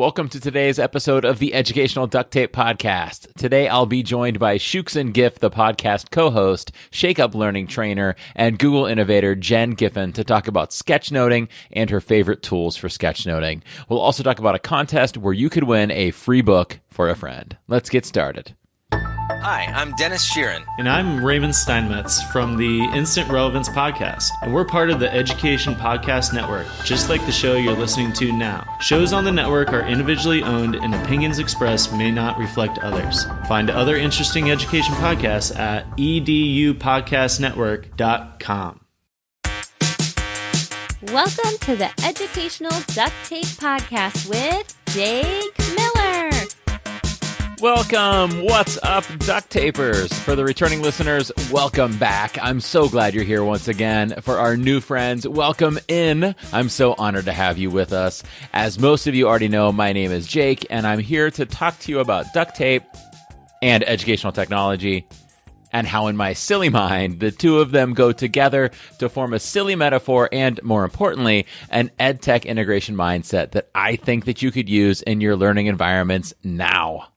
Welcome to today's episode of the Educational Duct Tape Podcast. Today I'll be joined by Shooks and Giff, the podcast co-host, Shake-Up Learning trainer, and Google innovator Jen Giffen to talk about sketchnoting and her favorite tools for sketchnoting. We'll also talk about a contest where you could win a free book for a friend. Let's get started. Hi, I'm Dennis Sheeran. And I'm Raymond Steinmetz from the Instant Relevance Podcast. And we're part of the Education Podcast Network, just like the show you're listening to now. Shows on the network are individually owned and opinions expressed may not reflect others. Find other interesting education podcasts at edupodcastnetwork.com. Welcome to the Educational Duct Tape Podcast with Jake Miller. Welcome. What's up, duct tapers? For the returning listeners, welcome back. I'm so glad you're here once again. For our new friends, welcome in. I'm so honored to have you with us. As most of you already know, my name is Jake, and I'm here to talk to you about duct tape and educational technology, and how in my silly mind, the two of them go together to form a silly metaphor and, more importantly, an EdTech integration mindset that I think that you could use in your learning environments now.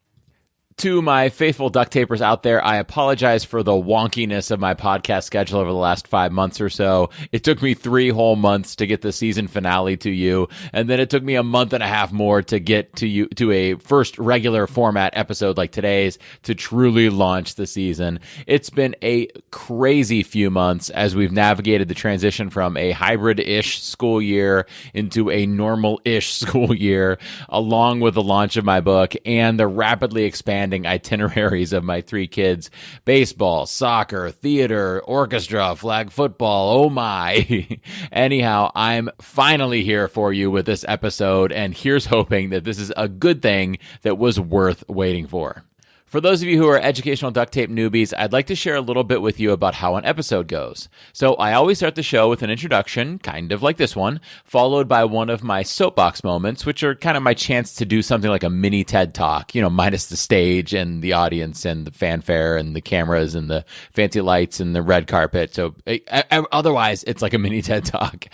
To my faithful duct tapers out there, I apologize for the wonkiness of my podcast schedule over the last 5 months or so. It took me 3 whole months to get the season finale to you, and then it took me a month and a half more to get to you to a first regular format episode like today's to truly launch the season. It's been a crazy few months as we've navigated the transition from a hybrid-ish school year into a normal-ish school year, along with the launch of my book and the rapidly expanding itineraries of my 3 kids: baseball, soccer, theater, orchestra, flag football. Oh my. Anyhow, I'm finally here for you with this episode, and here's hoping that this is a good thing that was worth waiting for. For those of you who are educational duct tape newbies, I'd like to share a little bit with you about how an episode goes. So I always start the show with an introduction, kind of like this one, followed by one of my soapbox moments, which are kind of my chance to do something like a mini TED Talk, minus the stage and the audience and the fanfare and the cameras and the fancy lights and the red carpet. So otherwise, it's like a mini TED Talk.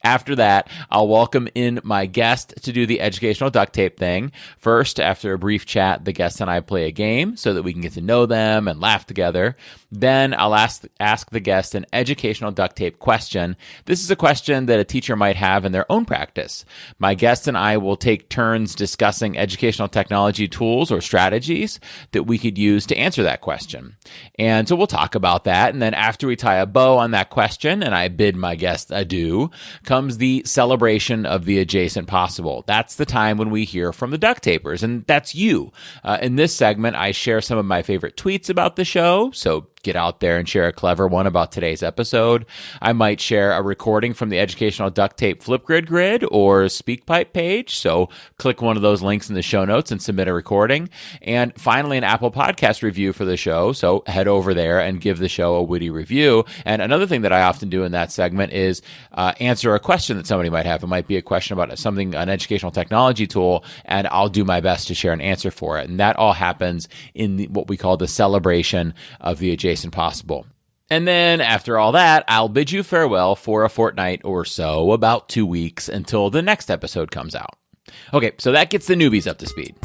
After that, I'll welcome in my guest to do the educational duct tape thing. First, after a brief chat, the guest and I play a game so that we can get to know them and laugh together. Then I'll ask the guest an educational duct tape question. This is a question that a teacher might have in their own practice. My guest and I will take turns discussing educational technology tools or strategies that we could use to answer that question. And so we'll talk about that. And then after we tie a bow on that question and I bid my guest adieu, comes the celebration of the adjacent possible. That's the time when we hear from the duct tapers, and that's you. In this segment, I share some of my favorite tweets about the show, so get out there and share a clever one about today's episode. I might share a recording from the Educational Duct Tape Flipgrid grid or SpeakPipe page, so click one of those links in the show notes and submit a recording. And finally, an Apple Podcast review for the show, so head over there and give the show a witty review. And another thing that I often do in that segment is answer a question that somebody might have. It might be a question about something, an educational technology tool, and I'll do my best to share an answer for it. And that all happens in what we call the celebration of the adjacent possible. And then after all that, I'll bid you farewell for a fortnight or so, about 2 weeks, until the next episode comes out. Okay, so that gets the newbies up to speed.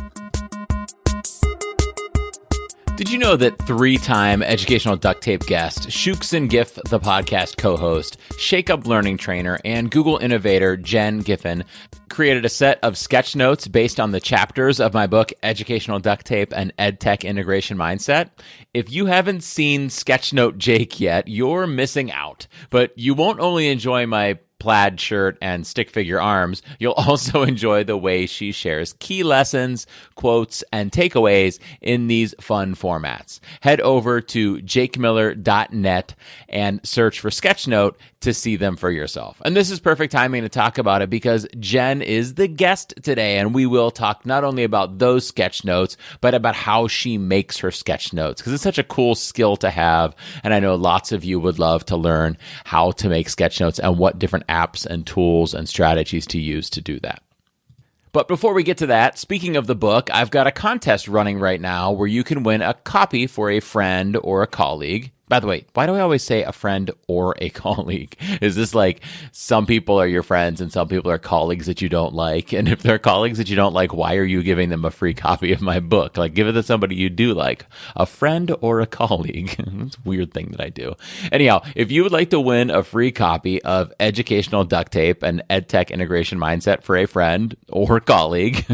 Did you know that 3-time educational duct tape guest, Shooks and Giff, the podcast co-host, Shake-Up Learning trainer, and Google innovator Jen Giffen created a set of sketch notes based on the chapters of my book, Educational Duct Tape and EdTech Integration Mindset? If you haven't seen Sketchnote Jake yet, you're missing out. But you won't only enjoy my plaid shirt and stick figure arms, you'll also enjoy the way she shares key lessons, quotes, and takeaways in these fun formats. Head over to jakemiller.net and search for Sketchnote to see them for yourself. And this is perfect timing to talk about it because Jen is the guest today, and we will talk not only about those sketch notes, but about how she makes her sketch notes, because it's such a cool skill to have. And I know lots of you would love to learn how to make sketch notes and what different apps and tools and strategies to use to do that. But before we get to that, speaking of the book, I've got a contest running right now where you can win a copy for a friend or a colleague. By the way, why do I always say a friend or a colleague? Is this like some people are your friends and some people are colleagues that you don't like? And if they're colleagues that you don't like, why are you giving them a free copy of my book? Like, give it to somebody you do like. A friend or a colleague. It's a weird thing that I do. Anyhow, if you would like to win a free copy of Educational Duct Tape and EdTech Integration Mindset for a friend or colleague,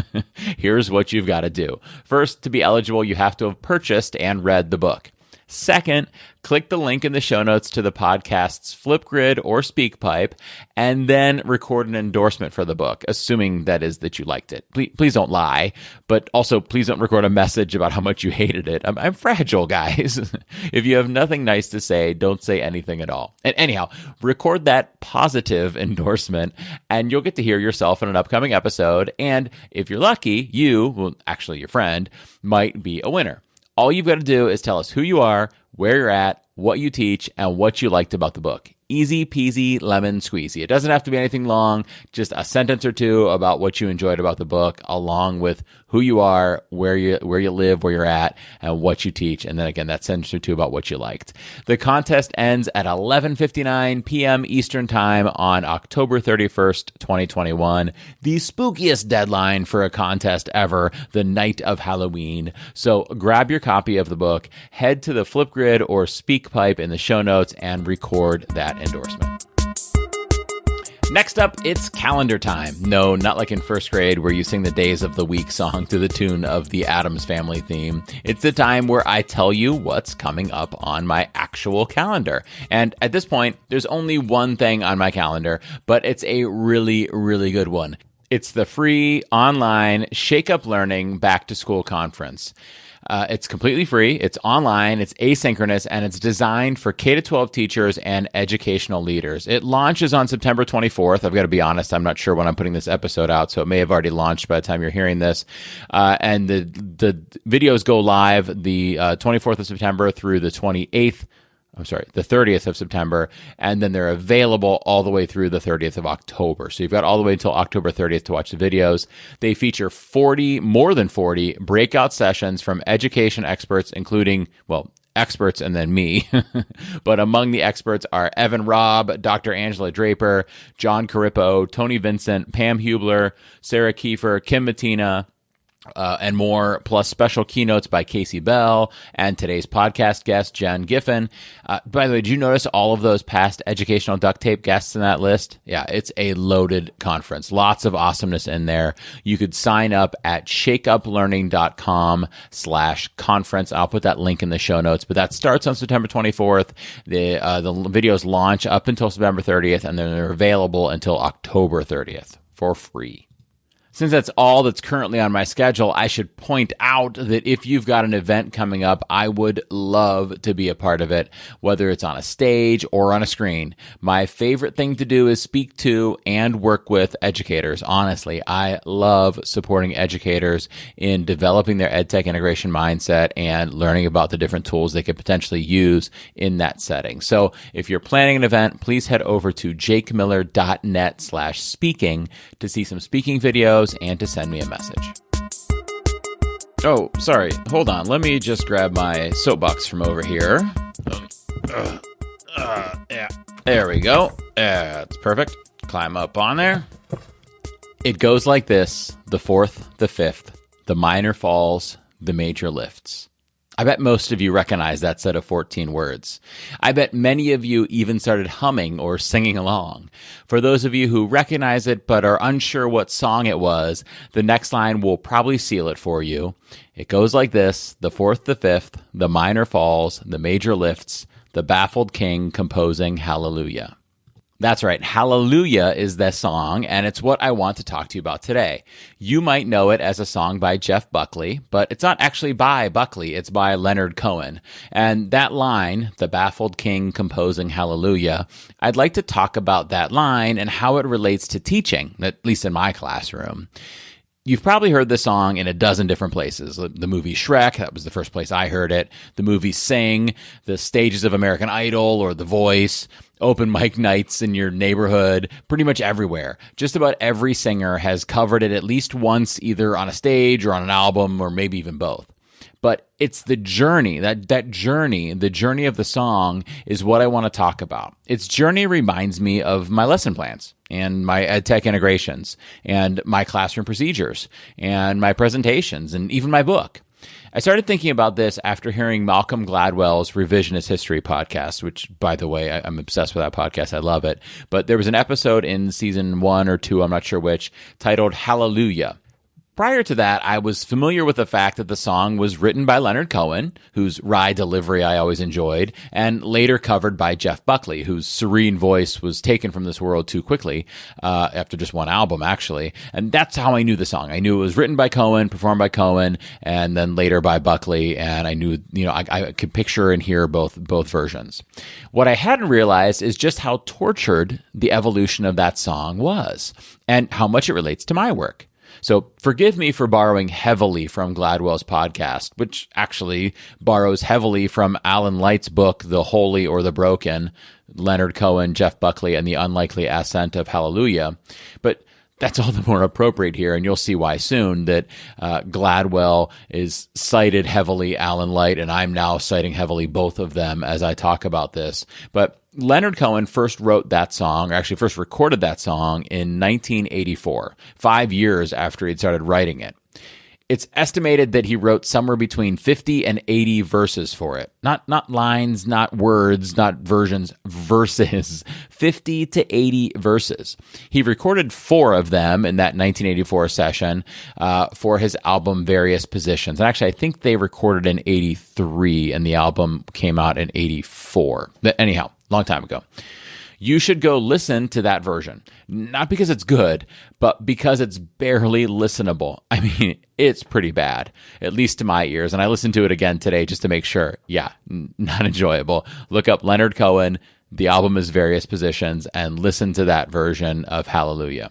here's what you've got to do. First, to be eligible, you have to have purchased and read the book. Second, click the link in the show notes to the podcast's Flipgrid or SpeakPipe, and then record an endorsement for the book, assuming that is that you liked it. Please don't lie, but also please don't record a message about how much you hated it. I'm fragile, guys. If you have nothing nice to say, don't say anything at all. And anyhow, record that positive endorsement, and you'll get to hear yourself in an upcoming episode. And if you're lucky, your friend, might be a winner. All you've got to do is tell us who you are, where you're at, what you teach, and what you liked about the book. Easy peasy lemon squeezy. It doesn't have to be anything long, just a sentence or two about what you enjoyed about the book, along with who you are, where you live, where you're at, and what you teach. And then again, that sentence or two about what you liked. The contest ends at 11:59 p.m. Eastern Time on October 31st, 2021. The spookiest deadline for a contest ever, the night of Halloween. So grab your copy of the book, head to the Flipgrid or SpeakPipe in the show notes, and record that endorsement. Next up, it's calendar time. No, not like in first grade where you sing the days of the week song to the tune of the Addams Family theme. It's the time where I tell you what's coming up on my actual calendar. And at this point, there's only one thing on my calendar, but it's a really, really good one. It's the free online Shake Up Learning Back to School Conference. It's completely free, it's online, it's asynchronous, and it's designed for K-12 teachers and educational leaders. It launches on September 24th. I've got to be honest, I'm not sure when I'm putting this episode out, so it may have already launched by the time you're hearing this. And the videos go live the 24th of September through the 30th of September, and then they're available all the way through the 30th of October. So you've got all the way until October 30th to watch the videos. They feature more than 40 breakout sessions from education experts, including, experts and then me. But among the experts are Evan Robb, Dr. Angela Draper, John Carippo, Tony Vincent, Pam Hubler, Sarah Kiefer, Kim Mattina, and more, plus special keynotes by Casey Bell and today's podcast guest, Jen Giffen. By the way, did you notice all of those past Educational Duct Tape guests in that list? Yeah, it's a loaded conference. Lots of awesomeness in there. You could sign up at shakeuplearning.com/conference. I'll put that link in the show notes, but that starts on September 24th. The videos launch up until September 30th, and then they're available until October 30th for free. Since that's all that's currently on my schedule, I should point out that if you've got an event coming up, I would love to be a part of it, whether it's on a stage or on a screen. My favorite thing to do is speak to and work with educators. Honestly, I love supporting educators in developing their EdTech integration mindset and learning about the different tools they could potentially use in that setting. So if you're planning an event, please head over to jakemiller.net/speaking to see some speaking videos and to send me a message. Oh, sorry. Hold on. Let me just grab my soapbox from over here. Yeah. There we go. That's perfect. Climb up on there. It goes like this: the fourth, the fifth, the minor falls, the major lifts. I bet most of you recognize that set of 14 words. I bet many of you even started humming or singing along. For those of you who recognize it but are unsure what song it was, the next line will probably seal it for you. It goes like this: the fourth, the fifth, the minor falls, the major lifts, the baffled king composing hallelujah. That's right. Hallelujah is the song, and it's what I want to talk to you about today. You might know it as a song by Jeff Buckley, but it's not actually by Buckley. It's by Leonard Cohen. And that line, the baffled king composing hallelujah, I'd like to talk about that line and how it relates to teaching, at least in my classroom. You've probably heard this song in a dozen different places. The movie Shrek, that was the first place I heard it. The movie Sing, the stages of American Idol or The Voice, open mic nights in your neighborhood, pretty much everywhere. Just about every singer has covered it at least once, either on a stage or on an album or maybe even both. But it's the journey, that journey, the journey of the song is what I want to talk about. Its journey reminds me of my lesson plans and my ed tech integrations and my classroom procedures and my presentations and even my book. I started thinking about this after hearing Malcolm Gladwell's Revisionist History podcast, which, by the way, I'm obsessed with that podcast. I love it. But there was an episode in season 1 or 2, I'm not sure which, titled Hallelujah. Prior to that, I was familiar with the fact that the song was written by Leonard Cohen, whose wry delivery I always enjoyed, and later covered by Jeff Buckley, whose serene voice was taken from this world too quickly, after just one album, actually. And that's how I knew the song. I knew it was written by Cohen, performed by Cohen, and then later by Buckley, and I knew, I could picture and hear both versions. What I hadn't realized is just how tortured the evolution of that song was, and how much it relates to my work. So forgive me for borrowing heavily from Gladwell's podcast, which actually borrows heavily from Alan Light's book, The Holy or the Broken, Leonard Cohen, Jeff Buckley, and the Unlikely Ascent of Hallelujah. But that's all the more appropriate here, and you'll see why soon, that Gladwell is cited heavily Alan Light, and I'm now citing heavily both of them as I talk about this. But Leonard Cohen first wrote that song, or actually first recorded that song in 1984, 5 years after he'd started writing it. It's estimated that he wrote somewhere between 50 and 80 verses for it. Not lines, not words, not versions, verses. 50 to 80 verses. He recorded 4 of them in that 1984 session for his album Various Positions. And actually, I think they recorded in 83 and the album came out in 84. But anyhow, long time ago. You should go listen to that version. Not because it's good, but because it's barely listenable. I mean, it's pretty bad, at least to my ears. And I listened to it again today just to make sure. Yeah, not enjoyable. Look up Leonard Cohen. The album is Various Positions, and listen to that version of Hallelujah.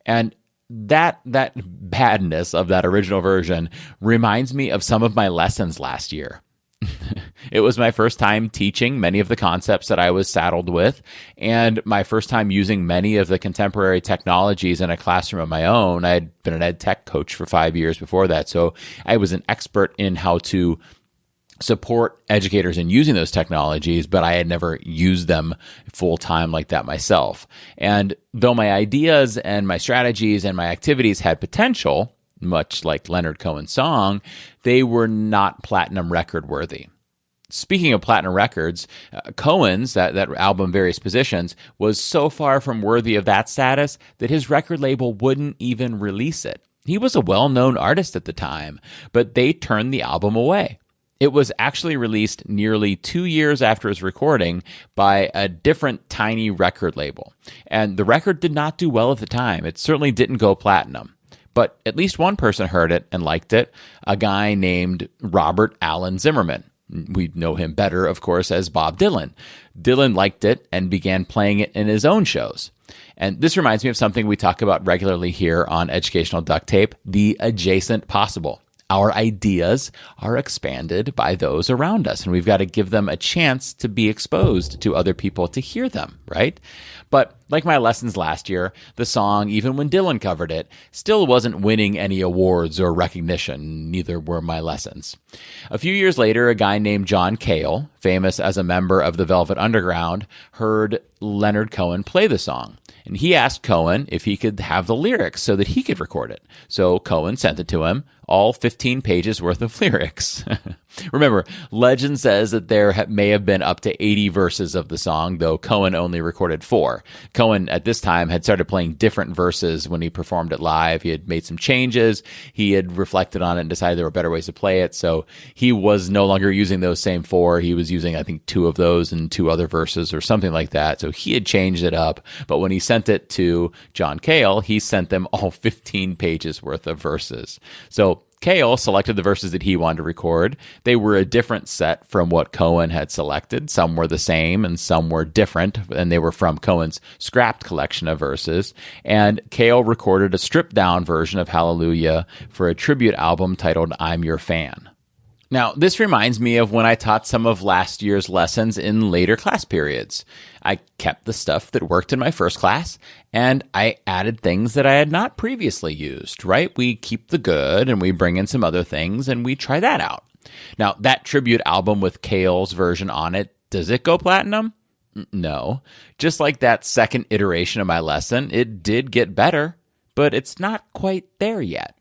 And that badness of that original version reminds me of some of my lessons last year. It was my first time teaching many of the concepts that I was saddled with, and my first time using many of the contemporary technologies in a classroom of my own. I had been an ed tech coach for 5 years before that, so I was an expert in how to support educators in using those technologies, but I had never used them full time like that myself. And though my ideas and my strategies and my activities had potential, much like Leonard Cohen's song, they were not platinum record worthy. Speaking of platinum records, Cohen's, that album Various Positions, was so far from worthy of that status that his record label wouldn't even release it. He was a well-known artist at the time, but they turned the album away. It was actually released nearly 2 years after his recording by a different tiny record label. And the record did not do well at the time. It certainly didn't go platinum. But at least one person heard it and liked it, a guy named Robert Allen Zimmerman. We know him better, of course, as Bob Dylan. Dylan liked it and began playing it in his own shows. And this reminds me of something we talk about regularly here on Educational Duct Tape, the adjacent possible. Our ideas are expanded by those around us, and we've got to give them a chance to be exposed to other people to hear them, right? But like my lessons last year, the song, even when Dylan covered it, still wasn't winning any awards or recognition. Neither were my lessons. A few years later, a guy named John Cale, famous as a member of the Velvet Underground, heard Leonard Cohen play the song. And he asked Cohen if he could have the lyrics so that he could record it. So Cohen sent it to him, all 15 pages worth of lyrics. Remember, legend says that there may have been up to 80 verses of the song, though Cohen only recorded 4. Cohen, at this time, had started playing different verses when he performed it live. He had made some changes. He had reflected on it and decided there were better ways to play it. So he was no longer using those same 4. He was using, I think, 2 of those and 2 other verses or something like that. So he had changed it up. But when he sent it to John Cale, he sent them all 15 pages worth of verses. So Cale selected the verses that he wanted to record. They were a different set from what Cohen had selected. Some were the same and some were different, and they were from Cohen's scrapped collection of verses. And Cale recorded a stripped-down version of Hallelujah for a tribute album titled I'm Your Fan. Now, this reminds me of when I taught some of last year's lessons in later class periods. I kept the stuff that worked in my first class, and I added things that I had not previously used, right? We keep the good, and we bring in some other things, and we try that out. Now, that tribute album with Cale's version on it, does it go platinum? No. Just like that second iteration of my lesson, it did get better, but it's not quite there yet.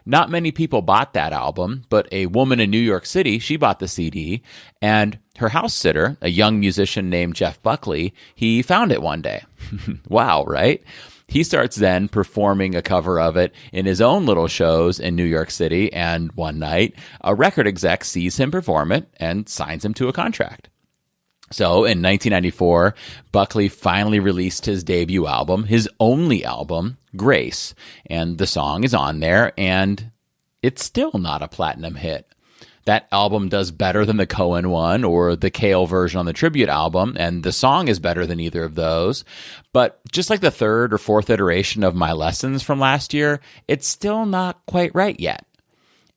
Not many people bought that album, but a woman in New York City, she bought the CD, and her house sitter, a young musician named Jeff Buckley, he found it one day. Wow, right? He starts then performing a cover of it in his own little shows in New York City, and one night, a record exec sees him perform it and signs him to a contract. So in 1994, Buckley finally released his debut album, his only album, Grace, and the song is on there, and it's still not a platinum hit. That album does better than the Cohen one or the Cale version on the tribute album, and the song is better than either of those. But just like the third or fourth iteration of my lessons from last year, it's still not quite right yet.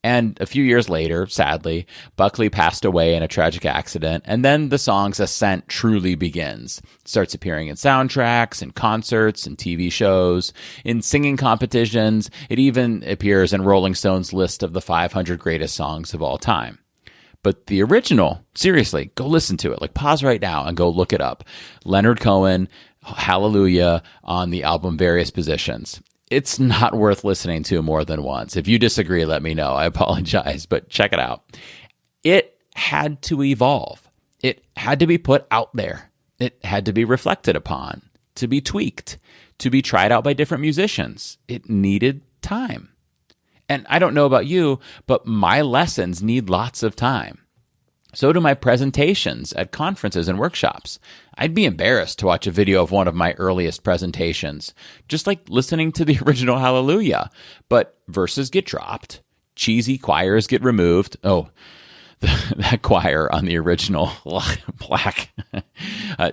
And a few years later, sadly, Buckley passed away in a tragic accident, and then the song's ascent truly begins. It starts appearing in soundtracks, in concerts, in TV shows, in singing competitions. It even appears in Rolling Stone's list of the 500 greatest songs of all time. But the original, seriously, go listen to it. Like, pause right now and go look it up. Leonard Cohen, Hallelujah, on the album Various Positions. It's not worth listening to more than once. If you disagree, let me know. I apologize, but check it out. It had to evolve. It had to be put out there. It had to be reflected upon, to be tweaked, to be tried out by different musicians. It needed time. And I don't know about you, but my lessons need lots of time. So do my presentations at conferences and workshops. I'd be embarrassed to watch a video of one of my earliest presentations, just like listening to the original Hallelujah. But verses get dropped, cheesy choirs get removed. Oh, that choir on the original black.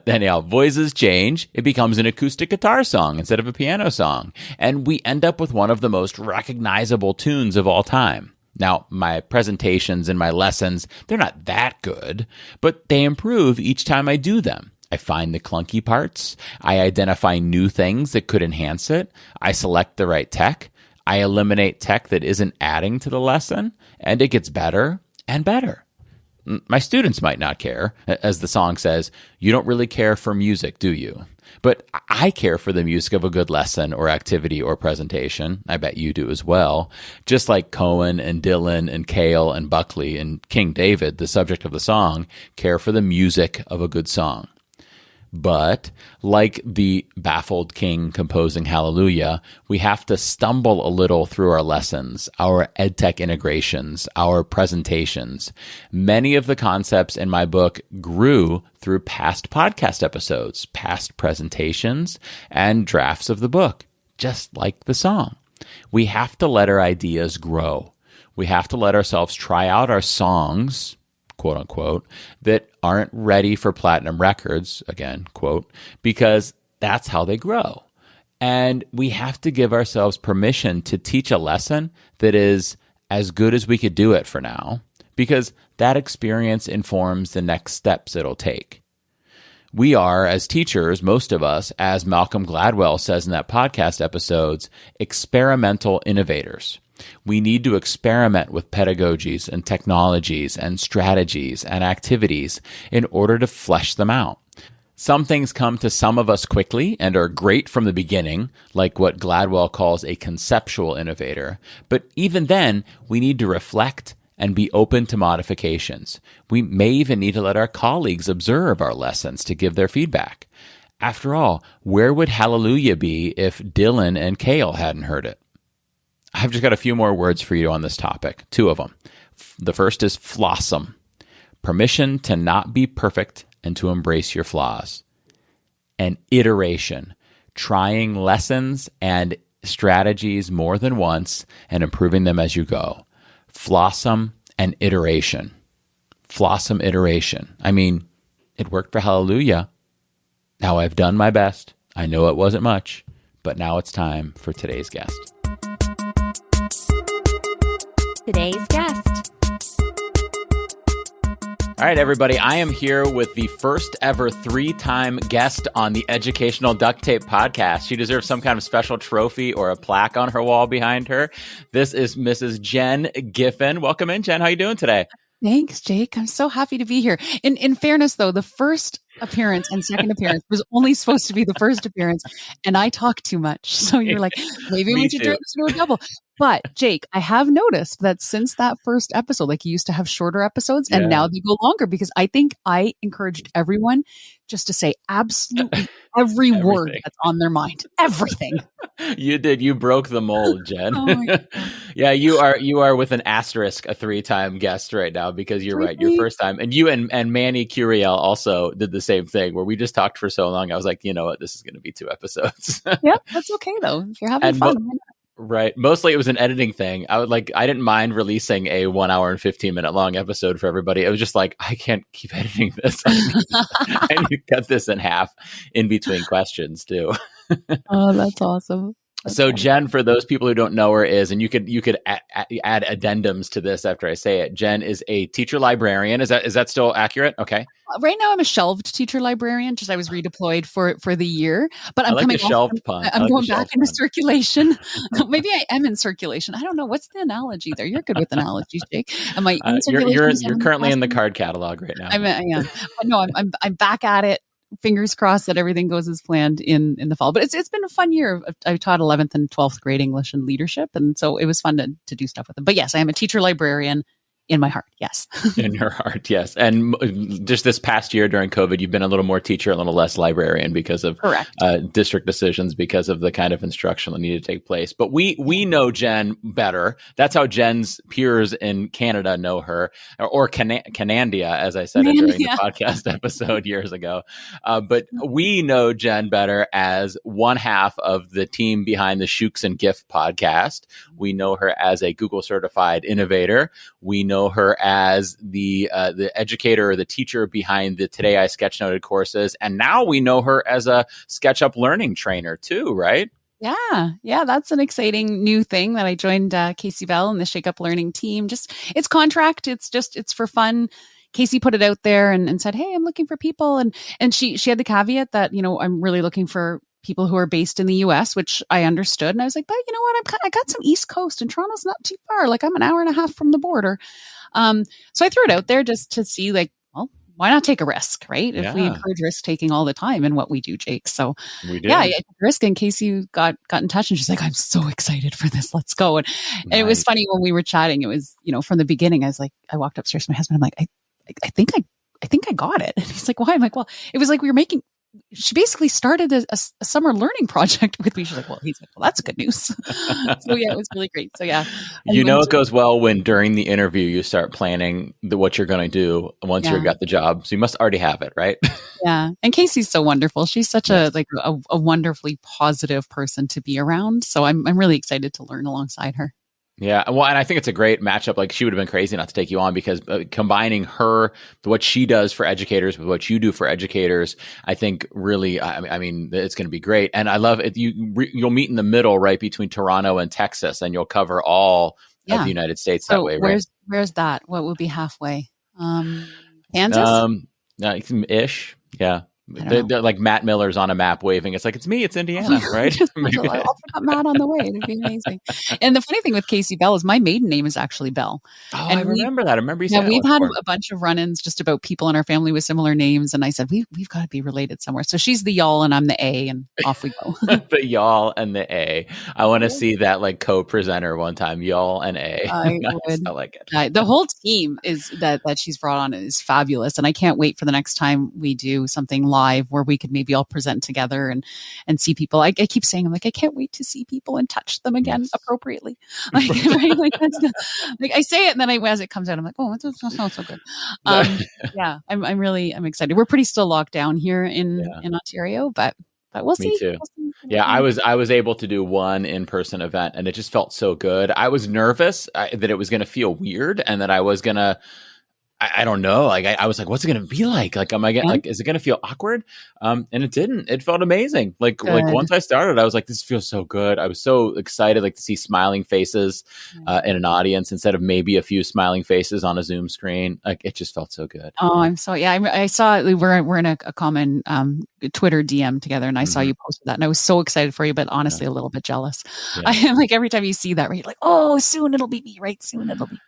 Anyhow, voices change. It becomes an acoustic guitar song instead of a piano song. And we end up with one of the most recognizable tunes of all time. Now, my presentations and my lessons, they're not that good, but they improve each time I do them. I find the clunky parts. I identify new things that could enhance it. I select the right tech. I eliminate tech that isn't adding to the lesson, and it gets better and better. My students might not care. As the song says, you don't really care for music, do you? But I care for the music of a good lesson or activity or presentation. I bet you do as well. Just like Cohen and Dylan and Cale and Buckley and King David, the subject of the song, care for the music of a good song. But like the baffled king composing Hallelujah, we have to stumble a little through our lessons, our edtech integrations, our presentations. Many of the concepts in my book grew through past podcast episodes, past presentations, and drafts of the book, just like the song. We have to let our ideas grow. We have to let ourselves try out our songs, quote unquote, that aren't ready for platinum records, again, quote, because that's how they grow. And we have to give ourselves permission to teach a lesson that is as good as we could do it for now, because that experience informs the next steps it'll take. We are, as teachers, most of us, as Malcolm Gladwell says in that podcast episodes, experimental innovators. We need to experiment with pedagogies and technologies and strategies and activities in order to flesh them out. Some things come to some of us quickly and are great from the beginning, like what Gladwell calls a conceptual innovator. But even then, we need to reflect and be open to modifications. We may even need to let our colleagues observe our lessons to give their feedback. After all, where would Hallelujah be if Dylan and Cale hadn't heard it? I've just got a few more words for you on this topic, 2 of them. The first is flossom, permission to not be perfect and to embrace your flaws. And iteration, trying lessons and strategies more than once and improving them as you go. Flossom and iteration. Flossom iteration. I mean, it worked for Hallelujah. Now I've done my best. I know it wasn't much, but now it's time for today's guest. Today's guest. All right, everybody. I am here with the first ever 3-time guest on the Educational Duct Tape podcast. She deserves some kind of special trophy or a plaque on her wall behind her. This is Mrs. Jen Giffen. Welcome in, Jen. How are you doing today? Thanks, Jake. I'm so happy to be here. In fairness, though, the first appearance and second appearance was only supposed to be the first appearance, and I talk too much. So you're like, maybe we should turn this into a double. But Jake, I have noticed that since that first episode, like you used to have shorter episodes, and now they go longer because I think I encouraged everyone just to say absolutely every word that's on their mind. Everything. You did. You broke the mold, Jen. Oh my God. Yeah, you are with an asterisk a 3-time guest right now because you're right. Your first time. And you and Manny Curiel also did the same thing where we just talked for so long. I was like, you know what? This is going to be 2 episodes. Yeah, that's okay though. If you're having fun. Right. Mostly it was an editing thing. I didn't mind releasing a 1 hour and 15-minute long episode for everybody. It was just like, I can't keep editing this. And you cut this in half in between questions too. Oh, that's awesome. So Jen, for those people who don't know her is, and you could add addendums to this after I say it, Jen is a teacher librarian. Is that still accurate? Okay. Right now I'm a shelved teacher librarian, just I was redeployed for the year, but I'm coming shelved pun. I'm going back into circulation. Maybe I am in circulation. I don't know. What's the analogy there? You're good with analogies, Jake. Am I in circulation? You're currently in the card catalog right now. I am. But no, I'm back at it. Fingers crossed that everything goes as planned in the fall. But it's been a fun year. I taught 11th and 12th grade English and leadership. And so it was fun to do stuff with them. But yes, I am a teacher librarian in my heart. Yes. In your heart. Yes. And just this past year during COVID, you've been a little more teacher, a little less librarian because of district decisions, because of the kind of instruction that needed to take place. But we know Jen better. That's how Jen's peers in Canada know her, or Canandia, as I said during the podcast episode years ago. But we know Jen better as one half of the team behind the Shooks and GIF podcast. We know her as a Google certified innovator. We know her as the educator or the teacher behind the Today I Sketchnoted courses. And now we know her as a SketchUp learning trainer too, right? Yeah, that's an exciting new thing that I joined Casey Bell and the Shake Up Learning team. Just it's contract. It's for fun. Casey put it out there and said, hey, I'm looking for people. And she had the caveat that, I'm really looking for people who are based in the US, which I understood. And I was like, but you know what? I got some East Coast and Toronto's not too far. Like I'm an hour and a half from the border. So I threw it out there just to see why not take a risk, right? If we encourage risk taking all the time in what we do, Jake. So we did. I took a risk and Casey got in touch and she's like, I'm so excited for this. Let's go. And it was funny when we were chatting, it was, from the beginning, I was like, I walked upstairs to my husband. I'm like, I think I got it. And he's like, why? I'm like, well, it was like she basically started a summer learning project with me. She's like, well, that's good news. So yeah, it was really great. So yeah. It goes well when during the interview, you start planning what you're going to do once you've got the job. So you must already have it, right? Yeah. And Casey's so wonderful. She's such a wonderfully positive person to be around. So I'm really excited to learn alongside her. Yeah. Well, and I think it's a great matchup. Like she would have been crazy not to take you on because combining what she does for educators with what you do for educators, I think really, I mean, it's going to be great. And I love it. You'll meet in the middle, right, between Toronto and Texas, and you'll cover all of the United States that way, right? Where's that? What would be halfway? Kansas? Ish. Yeah. They're like Matt Miller's on a map waving. It's like, it's me, it's Indiana, right? I'll put Matt on the way. It'd be amazing. And the funny thing with Casey Bell is my maiden name is actually Bell. Oh, and I remember that. I remember you saying we've had a bunch of run-ins just about people in our family with similar names. And I said, we've got to be related somewhere. So she's the y'all and I'm the A, and off we go. The y'all and the A. I want to see that like co-presenter one time, y'all and A. I would. I like it. The whole team is that she's brought on is fabulous. And I can't wait for the next time we do something live where we could maybe all present together and see people. I keep saying, I'm like, I can't wait to see people and touch them again appropriately. Like, right? Like I say it, and then as it comes out, I'm like, oh, that sounds so good. I'm excited. We're pretty still locked down here in Ontario, but we'll see. Me too. Yeah, I was able to do one in-person event, and it just felt so good. I was nervous that it was going to feel weird, and that I was going to. I don't know. Like I was like, what's it going to be like? Like, am I getting, Yeah. like, is it going to feel awkward? And it didn't. It felt amazing. Like Good. once I started, I was like, this feels so good. I was so excited, like to see smiling faces in an audience instead of maybe a few smiling faces on a Zoom screen. Like it just felt so good. Oh, I'm so, yeah. I saw we're in a common Twitter DM together, and I saw you posted that, and I was so excited for you, but honestly, a little bit jealous. Yeah. I am like, every time you see that, right? You're like, oh, soon it'll be me, right? Soon it'll be me.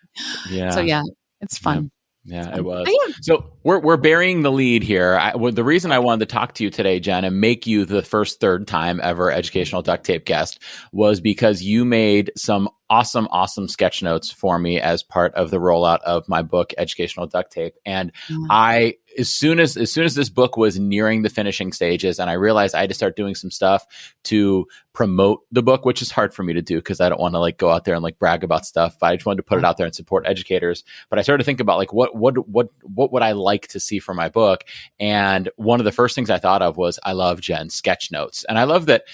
Yeah. So yeah, it's fun. Yeah, it was. But yeah. So we're burying the lead here. The reason I wanted to talk to you today, Jen, and make you the first third time ever educational duct tape guest was because you made some awesome sketch notes for me as part of the rollout of my book, Educational Duct Tape. And I, as soon as this book was nearing the finishing stages, and I realized I had to start doing some stuff to promote the book, which is hard for me to do because I don't want to like go out there and like brag about stuff. But I just wanted to put it out there and support educators. But I started to think about like what would I like to see for my book? And one of the first things I thought of was I love Jen's sketch notes, and I love that.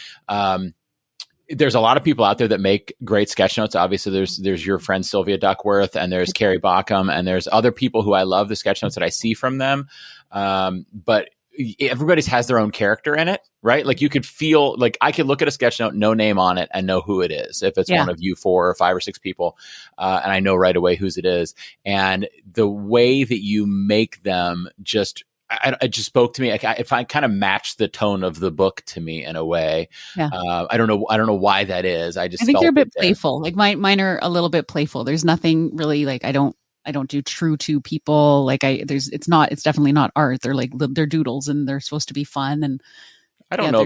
There's a lot of people out there that make great sketch notes. Obviously, there's your friend Sylvia Duckworth, and there's Carrie Bauckham, and there's other people who I love the sketch notes that I see from them. But everybody's has their own character in it, right? Like you could feel like I could look at a sketch note, no name on it, and know who it is. If it's one of you 4 or 5 or 6 people, and I know right away whose it is. And the way that you make them just it just spoke to me. If I kind of matched the tone of the book to me in a way, I don't know why that is. I think they're a bit playful. Like mine are a little bit playful. There's nothing really like I don't do true to people. Like it's definitely not art. They're like they're doodles, and they're supposed to be fun. And I don't know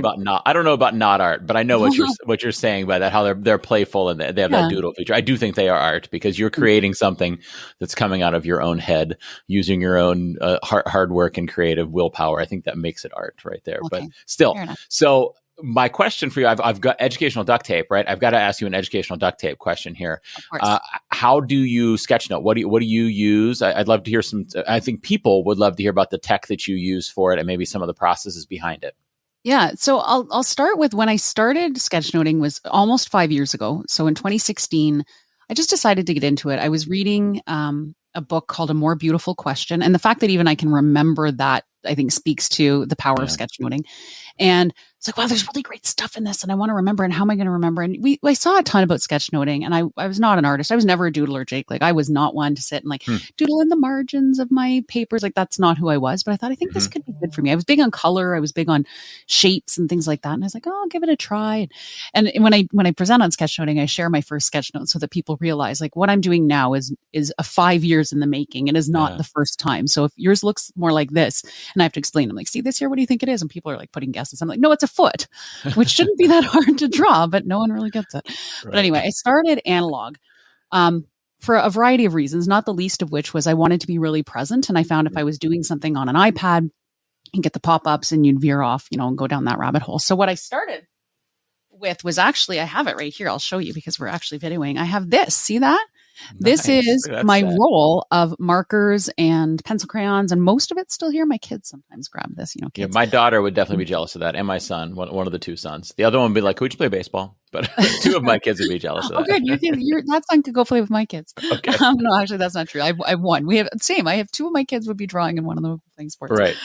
about not art, but I know what you're saying by that, how they're playful and they have that doodle feature. I do think they are art because you're creating something that's coming out of your own head using your own hard work and creative willpower. I think that makes it art right there. Okay. But still, so my question for you, I've got educational duct tape, right? I've got to ask you an educational duct tape question here. How do you sketch note? What do you use? I'd love to hear I think people would love to hear about the tech that you use for it and maybe some of the processes behind it. Yeah. So I'll start with when I started sketchnoting was almost 5 years ago. So in 2016, I just decided to get into it. I was reading a book called A More Beautiful Question. And the fact that even I can remember that, I think speaks to the power of sketchnoting. And it's like, wow, there's really great stuff in this and I want to remember. And how am I going to remember? And I saw a ton about sketchnoting, and I was not an artist. I was never a doodler, Jake. Like I was not one to sit and like doodle in the margins of my papers. Like that's not who I was, but I thought, I think this could be good for me. I was big on color. I was big on shapes and things like that. And I was like, oh, I'll give it a try. And when I present on sketchnoting, I share my first sketch note so that people realize like what I'm doing now is a 5 years in the making. It is not the first time. So if yours looks more like this, and I have to explain, I'm like, see this here, what do you think it is? And people are like putting guesses. I'm like, no, it's a foot, which shouldn't be that hard to draw, but no one really gets it. Right. But anyway, I started analog for a variety of reasons, not the least of which was I wanted to be really present. And I found if I was doing something on an iPad and get the pop-ups and you'd veer off, and go down that rabbit hole. So what I started with was actually, I have it right here. I'll show you because we're actually videoing. I have this. See that? Nice. This is my roll of markers and pencil crayons, and most of it's still here. My kids sometimes grab this, kids. Yeah, my daughter would definitely be jealous of that, and my son, one of the 2 sons. The other one would be like, "Could you play baseball?" But 2 of my kids would be jealous of that. Good. That son could go play with my kids. Okay. No, actually, that's not true. I've one. We have same. I have 2 of my kids would be drawing in one of them playing sports. Right.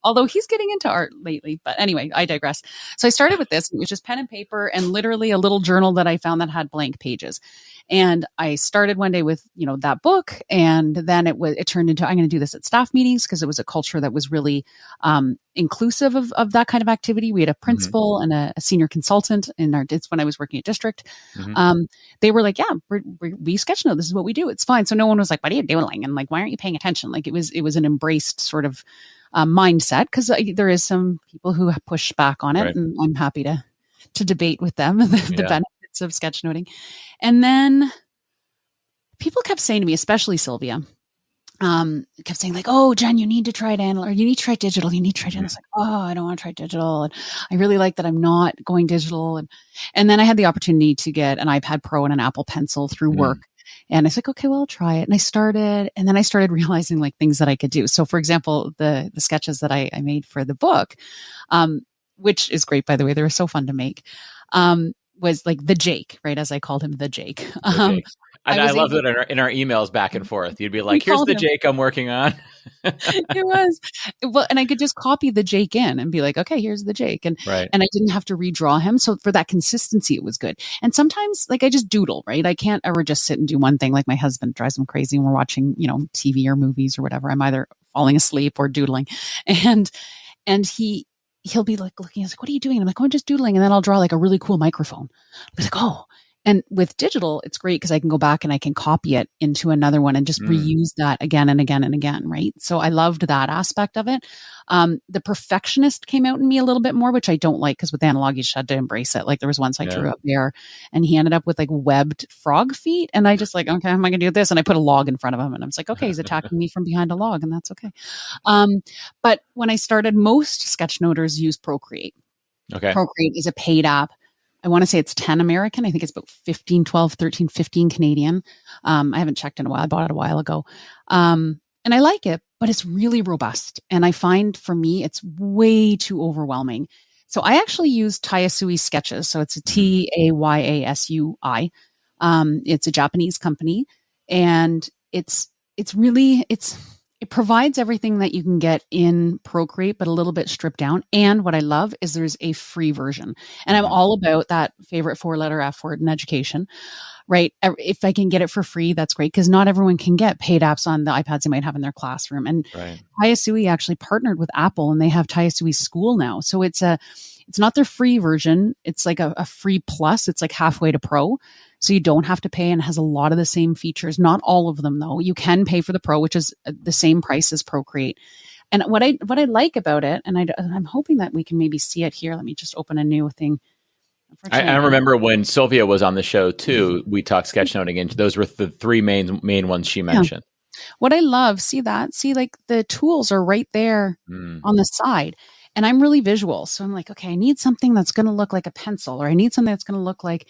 Although he's getting into art lately. But anyway, I digress. So I started with this. It was just pen and paper and literally a little journal that I found that had blank pages. And I started one day with, that book. And then it turned into, I'm going to do this at staff meetings because it was a culture that was really inclusive of that kind of activity. We had a principal and a senior consultant it's when I was working at district. They were like, yeah, we sketch note. This is what we do. It's fine. So no one was like, what are you doing? And like, why aren't you paying attention? Like it was an embraced sort of mindset, because there is some people who push back on it, right. And I'm happy to debate with them the benefits of sketchnoting. And then people kept saying to me, especially Sylvia, kept saying like, oh, Jen, you need to try analog, or you need to try digital. You need to try digital. I was like, oh, I don't want to try digital. And I really like that I'm not going digital. And then I had the opportunity to get an iPad Pro and an Apple Pencil through work. And I was like, okay, well, I'll try it. And then I started realizing like things that I could do. So for example, the sketches that I made for the book, which is great, by the way, they were so fun to make, was like the Jake, right? As I called him, the Jake. I love that in our emails back and forth, you'd be like, here's the Jake I'm working on. It was, well, and I could just copy the Jake in and be like, okay, here's the Jake. And I didn't have to redraw him. So for that consistency, it was good. And sometimes like I just doodle, right? I can't ever just sit and do one thing. Like my husband drives him crazy when we're watching, TV or movies or whatever. I'm either falling asleep or doodling. And he'll be like looking, he's like, what are you doing? And I'm like, oh, I'm just doodling. And then I'll draw like a really cool microphone. He's like, oh. And with digital, it's great because I can go back and I can copy it into another one and just reuse that again and again and again, right? So I loved that aspect of it. The perfectionist came out in me a little bit more, which I don't like because with analog, you just had to embrace it. Like there was once I drew a bear and he ended up with like webbed frog feet. And I just like, okay, how am I going to do this? And I put a log in front of him and I was like, okay, he's attacking me from behind a log and that's okay. But when I started, most sketchnoters use Procreate. Okay. Procreate is a paid app. I want to say it's 10 American. I think it's about 15, 12, 13, 15 Canadian. I haven't checked in a while. I bought it a while ago. And I like it, but it's really robust. And I find for me, it's way too overwhelming. So I actually use Tayasui Sketches. So it's a Tayasui. It's a Japanese company and it provides everything that you can get in Procreate, but a little bit stripped down. And what I love is there's a free version. And I'm all about that favorite 4-letter F word in education, right? If I can get it for free, that's great because not everyone can get paid apps on the iPads they might have in their classroom. And Tayasui actually partnered with Apple and they have Tayasui School now. So it's not their free version. It's like a free plus. It's like halfway to pro. So you don't have to pay and it has a lot of the same features. Not all of them though. You can pay for the pro, which is the same price as Procreate. And what I like about it, and I'm hoping that we can maybe see it here. Let me just open a new thing. I remember when Sylvia was on the show too, we talked sketchnoting and those were the three main ones she mentioned. What I love, see like the tools are right there on the side. And I'm really visual. So I'm like, okay, I need something that's going to look like a pencil, or I need something that's going to look like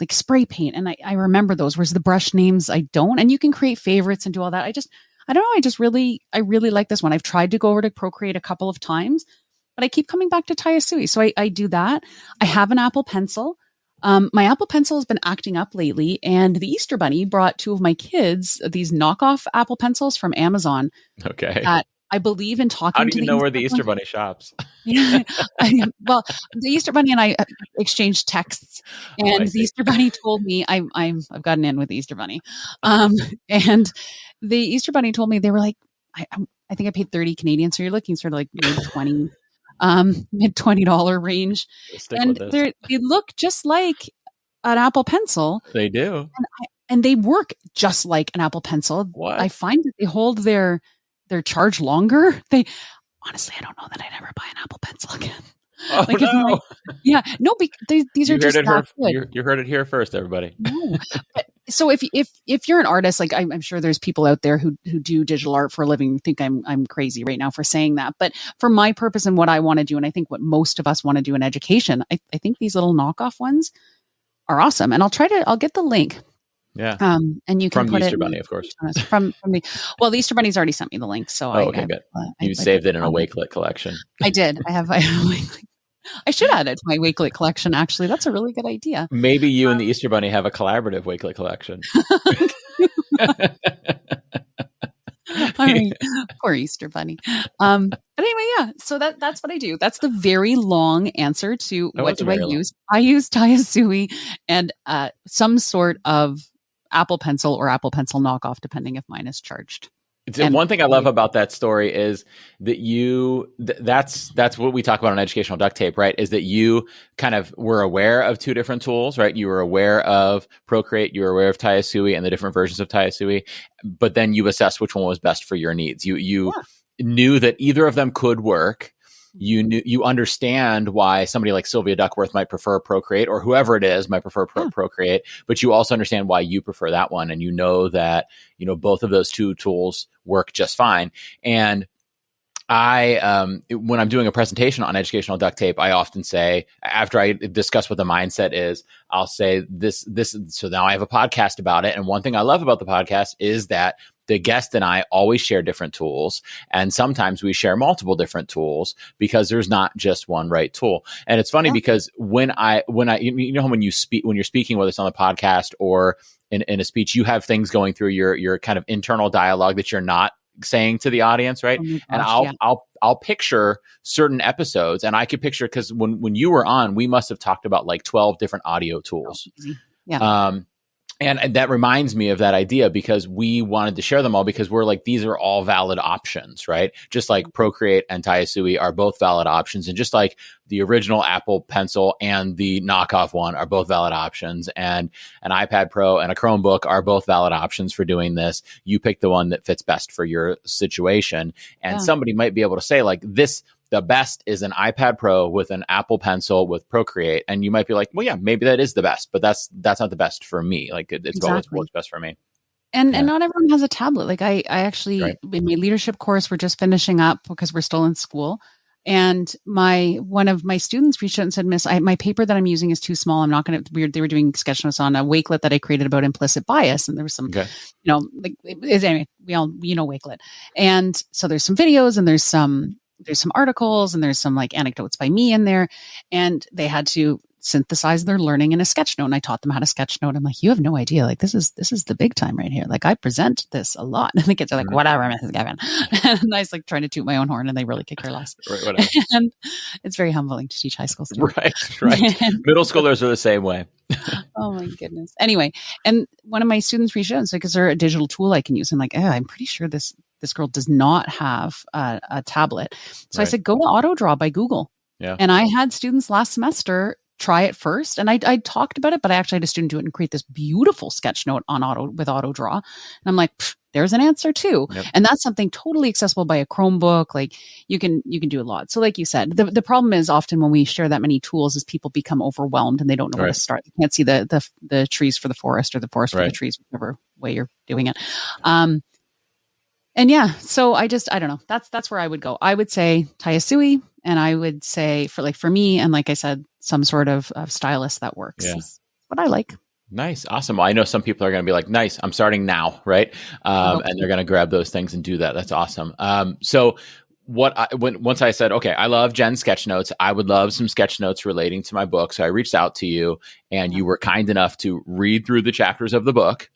spray paint. And I remember those, whereas the brush names, I don't. And you can create favorites and do all that. I don't know. I really like this one. I've tried to go over to Procreate a couple of times, but I keep coming back to Tayasui. So I do that. I have an Apple Pencil. My Apple Pencil has been acting up lately, and the Easter Bunny brought two of my kids these knockoff Apple Pencils from Amazon. Okay. That I believe in talking to How do you know where the Easter Bunny shops? Well, the Easter Bunny and I exchanged texts, and the Easter Bunny told me I've gotten in with the Easter Bunny, and the Easter Bunny told me they were like, I think I paid 30 Canadian, so you're looking sort of like mid $20 range, and they look just like an Apple Pencil. They do, and they work just like an Apple Pencil. What? I find that they hold their charge longer. Honestly, I don't know that I'd ever buy an Apple Pencil again. Oh, no. These are just that good. You heard it here first, everybody. No. So if you're an artist, like I'm sure there's people out there who do digital art for a living, think I'm crazy right now for saying that. But for my purpose and what I want to do, and I think what most of us want to do in education, I think these little knockoff ones are awesome. And I'll get the link. Yeah. And you can from put Easter it Bunny, of course. From the the Easter Bunny's already sent me the link, so okay, good. You saved it in a Wakelet collection. I did. I have a Wakelet. I should add it to my Wakelet collection. Actually, that's a really good idea. Maybe you and the Easter Bunny have a collaborative Wakelet collection. All right, poor Easter Bunny. But anyway, yeah. So that's what I do. That's the very long answer to what do I use. I use Tayasui and some sort of Apple Pencil or Apple Pencil knockoff, depending if mine is charged. One thing I love about that story is that that's what we talk about on Educational Duct Tape, right? Is that you kind of were aware of two different tools, right? You were aware of Procreate, you were aware of Tayasui and the different versions of Tayasui, but then you assessed which one was best for your needs. You knew that either of them could work. You understand why somebody like Sylvia Duckworth might prefer Procreate, or whoever it is might prefer Procreate, but you also understand why you prefer that one. And you know that, both of those two tools work just fine. And I, when I'm doing a presentation on Educational Duct Tape, I often say, after I discuss what the mindset is, I'll say this, so now I have a podcast about it. And one thing I love about the podcast is that the guest and I always share different tools, and sometimes we share multiple different tools because there's not just one right tool. And it's funny because when you're speaking, whether it's on the podcast or in a speech, you have things going through your kind of internal dialogue that you're not saying to the audience, right? Oh my gosh, And I'll picture certain episodes, and I could picture, because when you were on, we must have talked about like 12 different audio tools. Yeah. And that reminds me of that idea, because we wanted to share them all, because we're like, these are all valid options, right? Just like Procreate and Tayasui are both valid options. And just like the original Apple Pencil and the knockoff one are both valid options, and an iPad Pro and a Chromebook are both valid options for doing this. You pick the one that fits best for your situation. And somebody might be able to say like this, the best is an iPad Pro with an Apple Pencil with Procreate. And you might be like, well, yeah, maybe that is the best, but that's not the best for me. Like it's what's best for me. And not everyone has a tablet. Like I actually, in my leadership course, we're just finishing up because we're still in school. And one of my students reached out and said, Miss, my paper that I'm using is too small. I'm not going to, they were doing sketch notes on a Wakelet that I created about implicit bias. And there was some, anyway, we know Wakelet. And so there's some videos and there's some articles and there's some like anecdotes by me in there, and they had to synthesize their learning in a sketch note. And I taught them how to sketch note. I'm like, you have no idea. Like this is the big time right here. Like I present this a lot. And the kids are like, whatever, Mrs. Gavin. And I was like trying to toot my own horn, and they really kick their ass. Right, whatever. And it's very humbling to teach high school students. Right. Middle schoolers are the same way. Oh my goodness. Anyway, and one of my students reached out and said, is there a digital tool I can use? I'm like, I'm pretty sure this girl does not have a tablet. So I said, go to AutoDraw by Google. Yeah. And I had students last semester try it first. And I talked about it, but I actually had a student do it and create this beautiful sketch note with AutoDraw. And I'm like, there's an answer too. Yep. And that's something totally accessible by a Chromebook. Like you can do a lot. So like you said, the problem is often when we share that many tools is people become overwhelmed and they don't know where to start. They can't see the trees for the forest or the forest for the trees, whichever way you're doing it. And yeah, so I don't know. That's where I would go. I would say Tayasui, and I would say for me, and like I said, some sort of stylus that works is what I like. Nice. Awesome. Well, I know some people are going to be like, nice, I'm starting now. Right. And they're going to grab those things and do that. That's awesome. So once I said, okay, I love Jen's sketch notes, I would love some sketch notes relating to my book. So I reached out to you, and you were kind enough to read through the chapters of the book.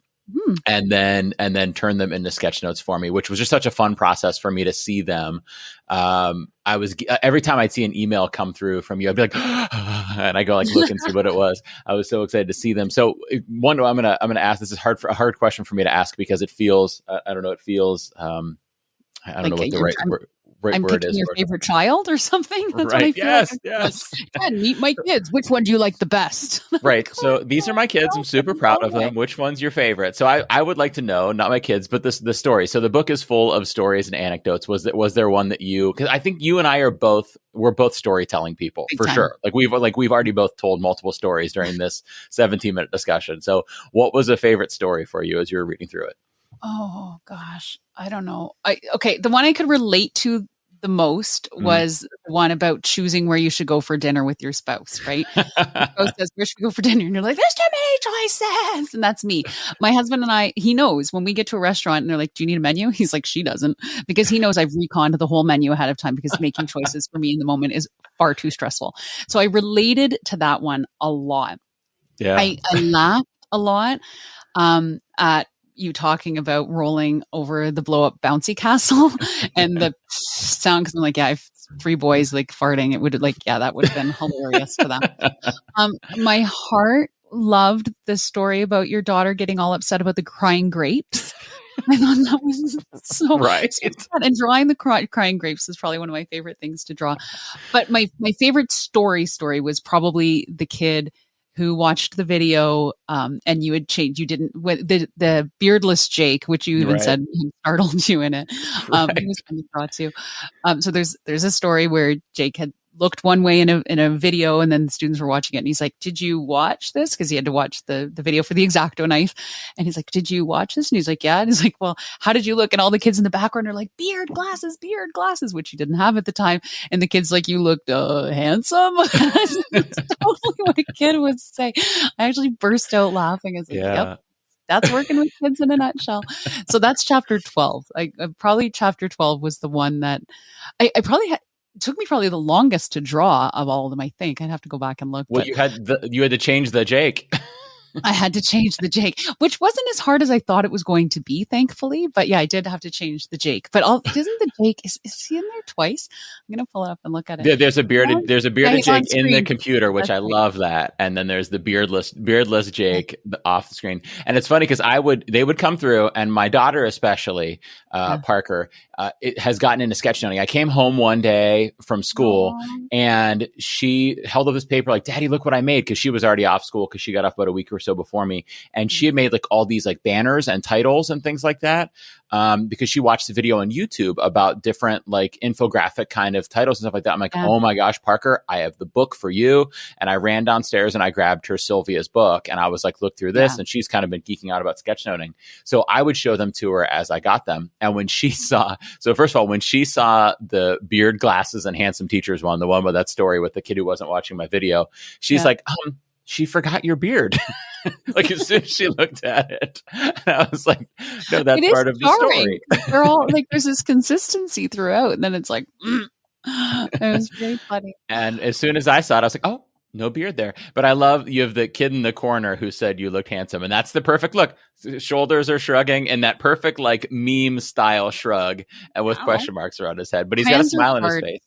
And then turn them into sketch notes for me, which was just such a fun process for me to see them. I was every time I'd see an email come through from you, I'd be like, and I go like look and see what it was. I was so excited to see them. So one, I'm gonna ask. This is a hard question for me to ask, because it feels I don't know. It feels I don't know what the right word. I'm picking your favorite child or something. That's right. What I feel yes. like. Yes. Dad, meet my kids. Which one do you like the best? Right. So these are my kids. I'm super proud of them. Which one's your favorite? So I would like to know, not my kids, but the story. So the book is full of stories and anecdotes. Was there one that because I think you and I we're both storytelling people for sure. Like we've already both told multiple stories during this 17-minute discussion. So what was a favorite story for you as you were reading through it? Oh gosh, I don't know. The one I could relate to the most was the one about choosing where you should go for dinner with your spouse, right? Your spouse says, where should we go for dinner? And you're like, there's too many choices. And that's me. My husband and I, he knows when we get to a restaurant and they're like, do you need a menu? He's like, she doesn't, because he knows I've reconned the whole menu ahead of time, because making choices for me in the moment is far too stressful. So I related to that one a lot. Yeah. I laughed a lot at you talking about rolling over the blow up bouncy castle and the sound, because I'm like, I have 3 boys like farting. It would that would have been hilarious for them. My heart loved the story about your daughter getting all upset about the crying grapes. I thought that was so right. So sad. And drawing the crying grapes is probably one of my favorite things to draw. But my favorite story was probably the kid who watched the video, and you had changed. You didn't the beardless Jake, which you even said startled you in it. He was fun to draw too. So there's a story where Jake had looked one way in a video, and then the students were watching it, and he's like, "Did you watch this?" Because he had to watch the video for the X-Acto knife, and he's like, "Did you watch this?" And he's like, "Yeah." And he's like, "Well, how did you look?" And all the kids in the background are like, beard glasses," which he didn't have at the time. And the kid's like, "You looked handsome." That's totally what a kid would say. I actually burst out laughing. I was like, "Yep." That's working with kids in a nutshell. So that's chapter 12. Probably chapter 12 was the one that I probably had. It took me probably the longest to draw of all of them. I think I'd have to go back and look. Well, you had to change the Jake. I had to change the Jake, which wasn't as hard as I thought it was going to be, thankfully. But yeah, I did have to change the Jake. But isn't the Jake, is he in there twice? I'm going to pull it up and look at it. There's a bearded Jake in the computer, which That's I love that. And then there's the beardless Jake off the screen. And it's funny because they would come through, and my daughter especially, Parker, it has gotten into sketchnoting. I came home one day from school and she held up this paper like, Daddy, look what I made. Cause she was already off school because she got off about a week or so before me. And she had made like all these like banners and titles and things like that. Because she watched the video on YouTube about different like infographic kind of titles and stuff like that. I'm like, oh my gosh, Parker, I have the book for you. And I ran downstairs and I grabbed her Sylvia's book and I was like, look through this. And she's kind of been geeking out about sketchnoting. So I would show them to her as I got them. And when she saw the beard glasses and handsome teachers one, the one with that story with the kid who wasn't watching my video, she's like, she forgot your beard. Like as soon as she looked at it, and I was like, no, that's part of the story. They're all like, there's this consistency throughout. And then it's like, it was very funny. And as soon as I saw it, I was like, oh, no beard there. But I love you have the kid in the corner who said you looked handsome. And that's the perfect look. Shoulders are shrugging and that perfect like meme style shrug and with question marks around his head. But he's got a smile on his face.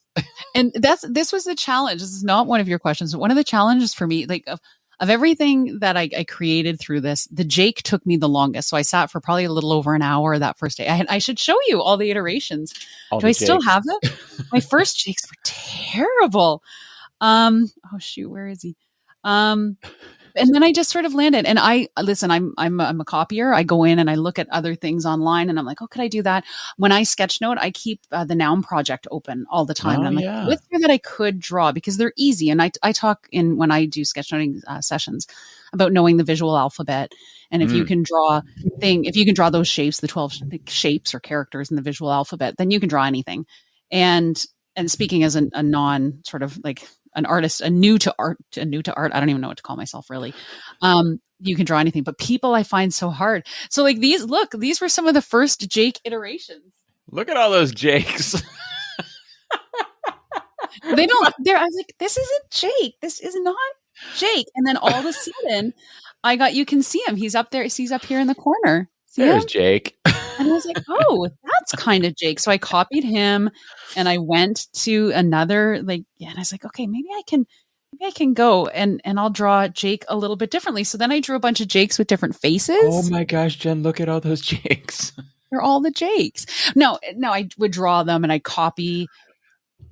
And this was the challenge. This is not one of your questions, but one of the challenges for me, like of everything that I created through this, the Jake took me the longest. So I sat for probably a little over an hour that first day. I should show you all the iterations. Do I still have it? My first Jakes were terrible. Oh shoot, where is he? And then I just sort of landed and I'm a copier. I go in and I look at other things online and I'm like, oh, could I do that? When I sketchnote, I keep the Noun project open all the time. And I'm like, what's there that I could draw because they're easy. And I talk when I do sketchnoting sessions about knowing the visual alphabet. And if you can draw those shapes, the 12 shapes or characters in the visual alphabet, then you can draw anything. And speaking as a non sort of like an artist, a new to art. I don't even know what to call myself really. You can draw anything, but people I find so hard. So like these were some of the first Jake iterations. Look at all those Jakes. I was like, this isn't Jake. This is not Jake. And then all of a sudden you can see him. He's up there. He's up here in the corner. There's Jake. And I was like, oh, that's kind of Jake. So I copied him and I went to another, and I was like, okay, maybe I can go and I'll draw Jake a little bit differently. So then I drew a bunch of Jakes with different faces. Oh my gosh, Jen, look at all those Jakes. They're all the Jakes. No, I would draw them and I copy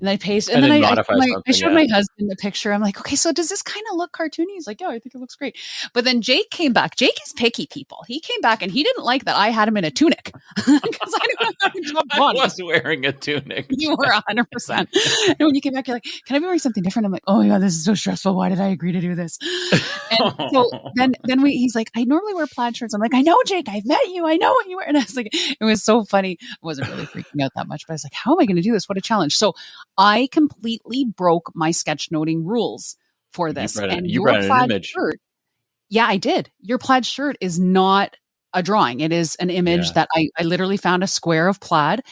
and I paste. And then I showed my husband the picture. I'm like, okay, so does this kind of look cartoony? He's like, yeah, I think it looks great. But then Jake came back. Jake is picky, people. He came back and he didn't like that I had him in a tunic because I didn't know how to draw one. I was wearing a tunic. You were 100%. And when you came back, you're like, can I be wearing something different? I'm like, oh my God, this is so stressful. Why did I agree to do this? And so then he's like, I normally wear plaid shirts. I'm like, I know, Jake, I've met you. I know what you wear. And I was like, it was so funny. I wasn't really freaking out that much, but I was like, how am I going to do this? What a challenge. So I completely broke my sketchnoting rules for this. You brought an image. Shirt, yeah, I did. Your plaid shirt is not a drawing. It is an image that I literally found a square of plaid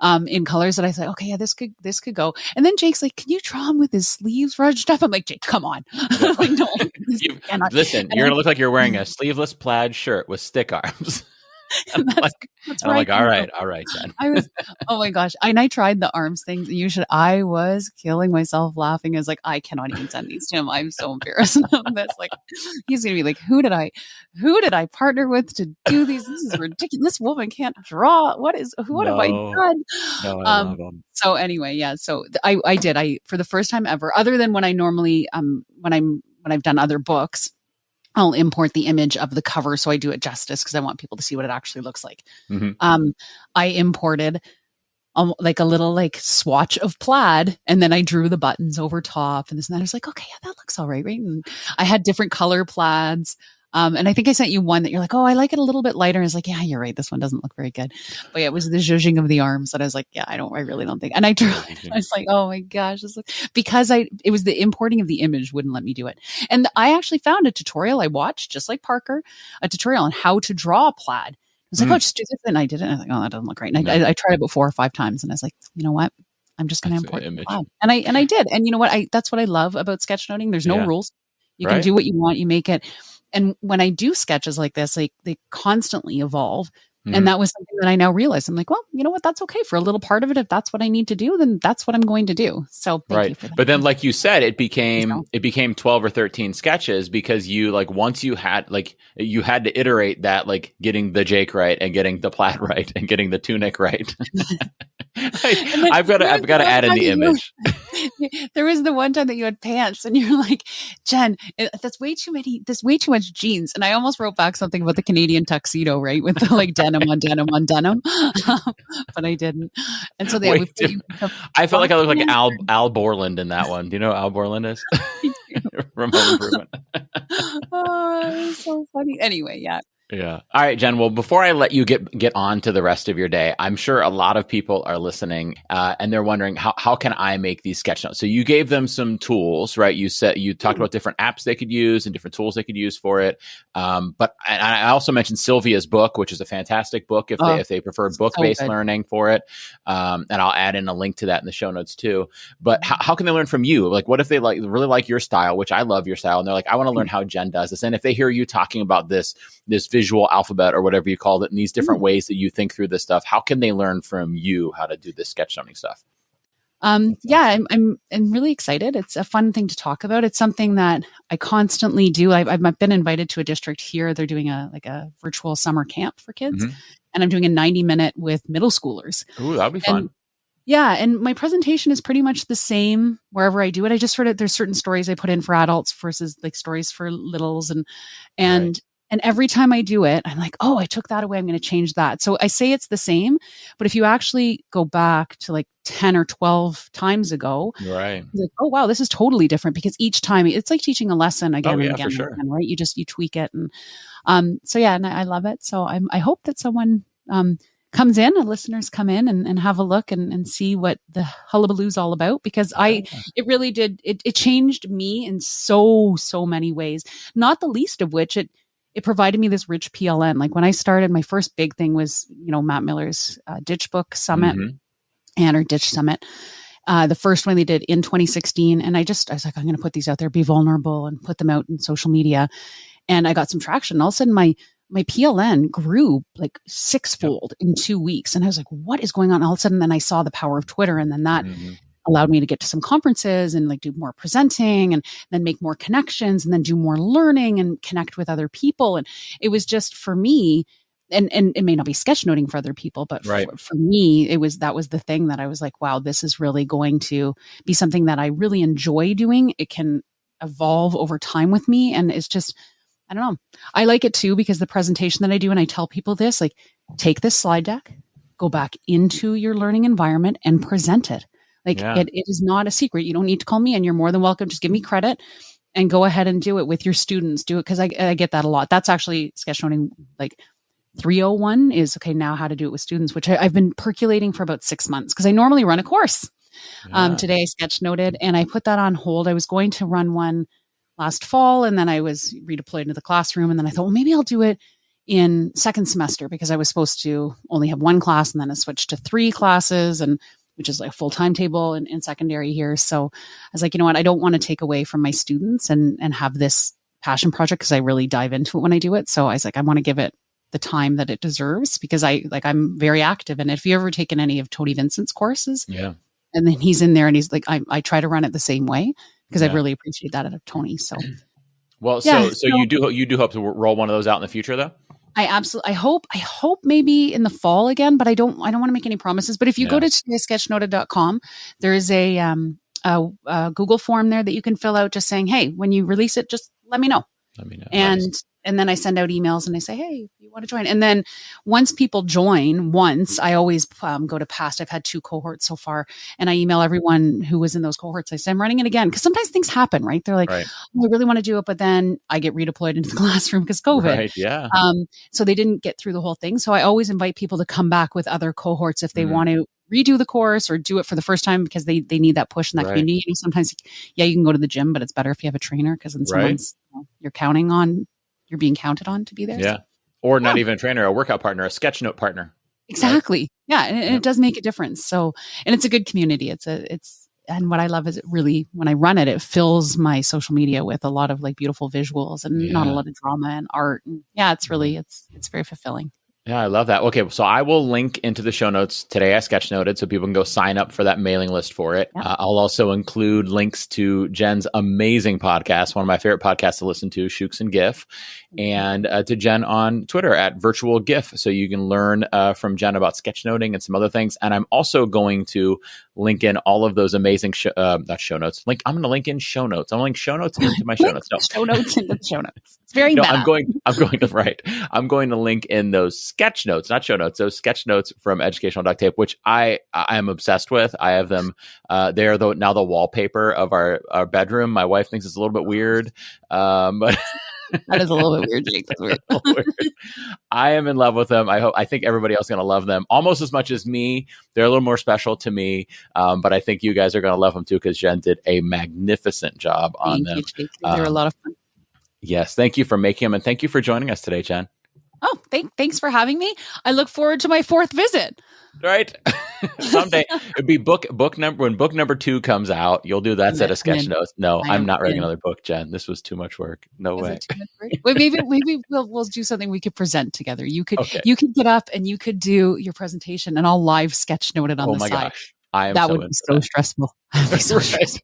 in colors that I thought, okay, yeah, this could go. And then Jake's like, can you draw him with his sleeves runched up? I'm like, Jake, come on. Like, no, listen, you're going to look like you're wearing a sleeveless plaid shirt with stick arms. I'm like, all right, Jen. Oh my gosh. And I tried the arms thing. I was killing myself laughing. I was like, I cannot even send these to him. I'm so embarrassed. That's like, he's going to be like, who did I partner with to do these? This is ridiculous. This woman can't draw. What have I done? No, I love them. So anyway, yeah. So I did, for the first time ever, other than when I normally, when I've done other books, I'll import the image of the cover so I do it justice because I want people to see what it actually looks like. Mm-hmm. I imported like a little swatch of plaid and then I drew the buttons over top and this and that. I was like, okay, yeah, that looks all right. Right. And I had different color plaids. And I think I sent you one that you're like, oh, I like it a little bit lighter. And I was like, yeah, you're right. This one doesn't look very good. But yeah, it was the zhuzhing of the arms that I was like, yeah, I really don't think. And I tried. I was like, oh my gosh, because it was the importing of the image wouldn't let me do it. And I actually found a tutorial I watched, just like Parker, a tutorial on how to draw plaid. I was like, oh, just do this. And I did it. And I was like, oh, that doesn't look right. And I tried it about 4 or 5 times. And I was like, you know what? I'm just going to import the image. Plaid. And I did. And you know what? That's what I love about sketchnoting. There's no rules. You can do what you want. You make it. And when I do sketches like this, like they constantly evolve. Mhm. And that was something that I now realize. I'm like, well, you know what? That's okay for a little part of it. If that's what I need to do, then that's what I'm going to do. So thank you for that. But then, like you said, it became 12 or 13 sketches because you once you had to iterate that, like getting the Jake right and getting the plaid right and getting the tunic right. I've got to add in the image. There was the one time that you had pants and you're like, Jen, that's way too much jeans. And I almost wrote back something about the Canadian tuxedo, right? With the like denim on denim on denim. But I didn't. And so I felt like I looked like Al Borland in that one. Do you know who Al Borland is? From Home Improvement. Oh, it was so funny. Anyway, yeah. Yeah. All right, Jen. Well, before I let you get on to the rest of your day, I'm sure a lot of people are listening and they're wondering how can I make these sketch notes? So you gave them some tools, right? You talked about different apps they could use and different tools they could use for it. But I also mentioned Sylvia's book, which is a fantastic book if they prefer book-based learning for it. And I'll add in a link to that in the show notes too. But how can they learn from you? Like, what if they really like your style, which I love your style, and they're like, I want to learn how Jen does this. And if they hear you talking about this visual alphabet or whatever you called it, and these different ways that you think through this stuff, how can they learn from you how to do this sketchnoting stuff? I'm really excited. It's a fun thing to talk about. It's something that I constantly do. I've been invited to a district here. They're doing a virtual summer camp for kids, and I'm doing a 90-minute with middle schoolers. Ooh, that'd be fun. And my presentation is pretty much the same wherever I do it. I just there's certain stories I put in for adults versus like stories for littles, and every time I do it, I'm like, oh, I took that away. I'm going to change that. So I say it's the same, but if you actually go back to like 10 or 12 times ago, right? Like, oh, wow, this is totally different because each time it's like teaching a lesson again and again, for sure. right? You tweak it. And and I love it. So I hope that someone comes in, and listeners come in and have a look and see what the hullabaloo's all about, because it really did. It changed me in so many ways, not the least of which it provided me this rich PLN. Like when I started, my first big thing was, Matt Miller's Ditch Book Summit or Ditch Summit. The first one they did in 2016. And I was like, I'm going to put these out there, be vulnerable and put them out in social media. And I got some traction. All of a sudden my PLN grew like sixfold in 2 weeks. And I was like, what is going on? All of a sudden, then I saw the power of Twitter, and then that allowed me to get to some conferences and like do more presenting and then make more connections and then do more learning and connect with other people. And it was just for me, and it may not be sketchnoting for other people, but for me, that was the thing that I was like, wow, this is really going to be something that I really enjoy doing. It can evolve over time with me. And it's just, I don't know. I like it too, because the presentation that I do, and I tell people this, like, take this slide deck, go back into your learning environment and present it. Like it is not a secret. You don't need to call me, and you're more than welcome. Just give me credit and go ahead and do it with your students. Do it. Cause I get that a lot. That's actually sketchnoting. Like 301 is okay. Now how to do it with students, which I've been percolating for about 6 months, cause I normally run a course. Today I sketchnoted and I put that on hold. I was going to run one last fall, and then I was redeployed into the classroom. And then I thought, well, maybe I'll do it in second semester, because I was supposed to only have one class, and then I switched to 3 classes, and which is like a full timetable in secondary here. So I was like, you know what? I don't want to take away from my students and have this passion project, because I really dive into it when I do it. So I was like, I want to give it the time that it deserves, because I'm very active. And if you ever taken any of Tony Vincent's courses, and then he's in there and he's like, I try to run it the same way, because I really appreciate that out of Tony. So, well, so you do hope to roll one of those out in the future, though? I hope maybe in the fall again, but I don't want to make any promises. But if you go to sketchnoted.com, there is a Google form there that you can fill out, just saying, hey, when you release it, just let me know. And then I send out emails and I say, hey, you want to join? And then once people join I always go to past. I've had 2 cohorts so far, and I email everyone who was in those cohorts. I say, I'm running it again. Because sometimes things happen, right? They're like, oh, I really want to do it, but then I get redeployed into the classroom because COVID. So they didn't get through the whole thing. So I always invite people to come back with other cohorts if they want to redo the course or do it for the first time, because they need that push in that community. You know, sometimes, you can go to the gym, but it's better if you have a trainer, because then someone's you're being counted on to be there. Yeah. Or not even a trainer, a workout partner, a sketchnote partner. Exactly. Right? Yeah. And it does make a difference. So, and it's a good community. It's and what I love is it really, when I run it, it fills my social media with a lot of like beautiful visuals and not a lot of drama and art. And it's really, it's very fulfilling. Yeah, I love that. Okay, so I will link into the show notes today. I sketchnoted so people can go sign up for that mailing list for it. Yeah. I'll also include links to Jen's amazing podcast, one of my favorite podcasts to listen to, Shooks and GIF, and to Jen on Twitter at Virtual GIF. So you can learn from Jen about sketchnoting and some other things. And I'm also going to link in all of those amazing, not show notes. I'm going to link in show notes. I'm going to link show notes into my show notes. No. Show notes into the show notes. It's very meta. I'm going to link in those sketch notes, not show notes, those sketch notes from Educational Duct Tape, which I am obsessed with. I have them. They're now the wallpaper of our bedroom. My wife thinks it's a little bit weird, but that is a little bit weird, Jake. That's weird. I am in love with them. I think everybody else is going to love them almost as much as me. They're a little more special to me, but I think you guys are going to love them too because Jen did a magnificent job on them. Thank you, Jake. They're a lot of fun. Yes, thank you for making them, and thank you for joining us today, Jen. Oh, thanks for having me. I look forward to my 4th visit. Right. Someday it'd be book number when book number 2 comes out. You'll do that set of sketch notes. No, I'm not writing another book, Jen. This was too much work. No way. Wait, maybe we'll do something we could present together. You could get up and you could do your presentation, and I'll live sketch note it on the side. Gosh. That would be so stressful. Stressful.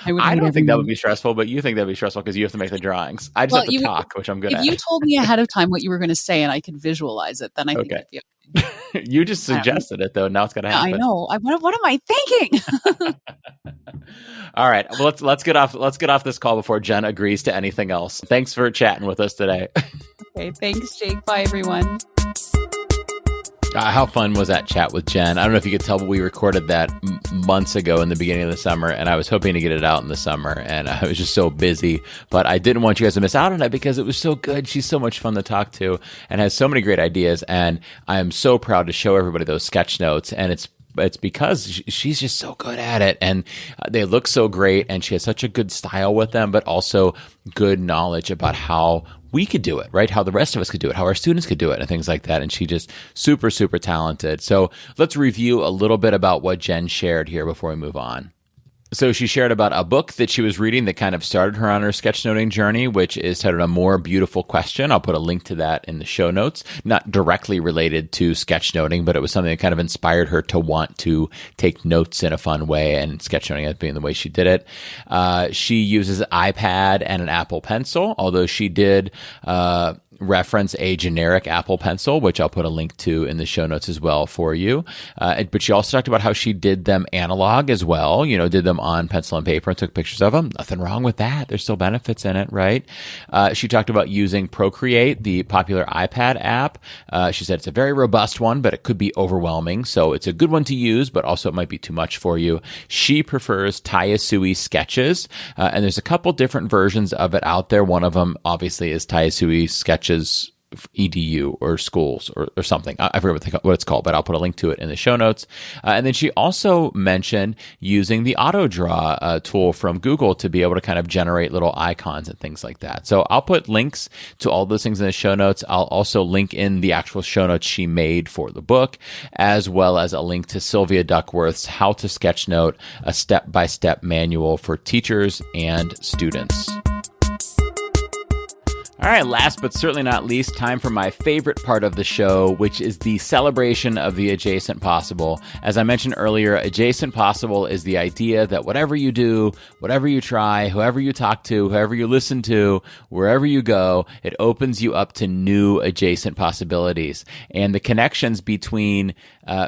I don't think that would be stressful, but you think that'd be stressful because you have to make the drawings. I just have to talk, which I'm good at. If you told me ahead of time what you were going to say and I could visualize it, then I think it'd be okay. You just suggested it, though. Now it's going to happen. I know. What am I thinking? All right. Well, let's get off this call before Jen agrees to anything else. Thanks for chatting with us today. Okay. Thanks, Jake. Bye, everyone. How fun was that chat with Jen? I don't know if you could tell, but we recorded that months ago in the beginning of the summer, and I was hoping to get it out in the summer, and I was just so busy. But I didn't want you guys to miss out on it because it was so good. She's so much fun to talk to and has so many great ideas, and I am so proud to show everybody those sketch notes, and it's because she's just so good at it, and they look so great, and she has such a good style with them, but also good knowledge about how we could do it, right? How the rest of us could do it, how our students could do it, and things like that. And she just super, super talented. So let's review a little bit about what Jen shared here before we move on. So she shared about a book that she was reading that kind of started her on her sketchnoting journey, which is titled A More Beautiful Question. I'll put a link to that in the show notes. Not directly related to sketchnoting, but it was something that kind of inspired her to want to take notes in a fun way, and sketchnoting as being the way she did it. She uses an iPad and an Apple Pencil, although she did reference a generic Apple Pencil, which I'll put a link to in the show notes as well for you. But she also talked about how she did them analog as well, did them on pencil and paper and took pictures of them. Nothing wrong with that. There's still benefits in it, right? She talked about using Procreate, the popular iPad app. She said it's a very robust one, but it could be overwhelming. So it's a good one to use, but also it might be too much for you. She prefers Tayasui Sketches, and there's a couple different versions of it out there. One of them obviously is Tayasui Sketches EDU or schools or something. I forget what it's called, but I'll put a link to it in the show notes. And then she also mentioned using the auto draw tool from Google to be able to kind of generate little icons and things like that. So I'll put links to all those things in the show notes. I'll also link in the actual show notes she made for the book, as well as a link to Sylvia Duckworth's How to Sketchnote, a step-by-step manual for teachers and students. All right, last but certainly not least, time for my favorite part of the show, which is the celebration of the adjacent possible. As I mentioned earlier, adjacent possible is the idea that whatever you do, whatever you try, whoever you talk to, whoever you listen to, wherever you go, it opens you up to new adjacent possibilities. And the connections between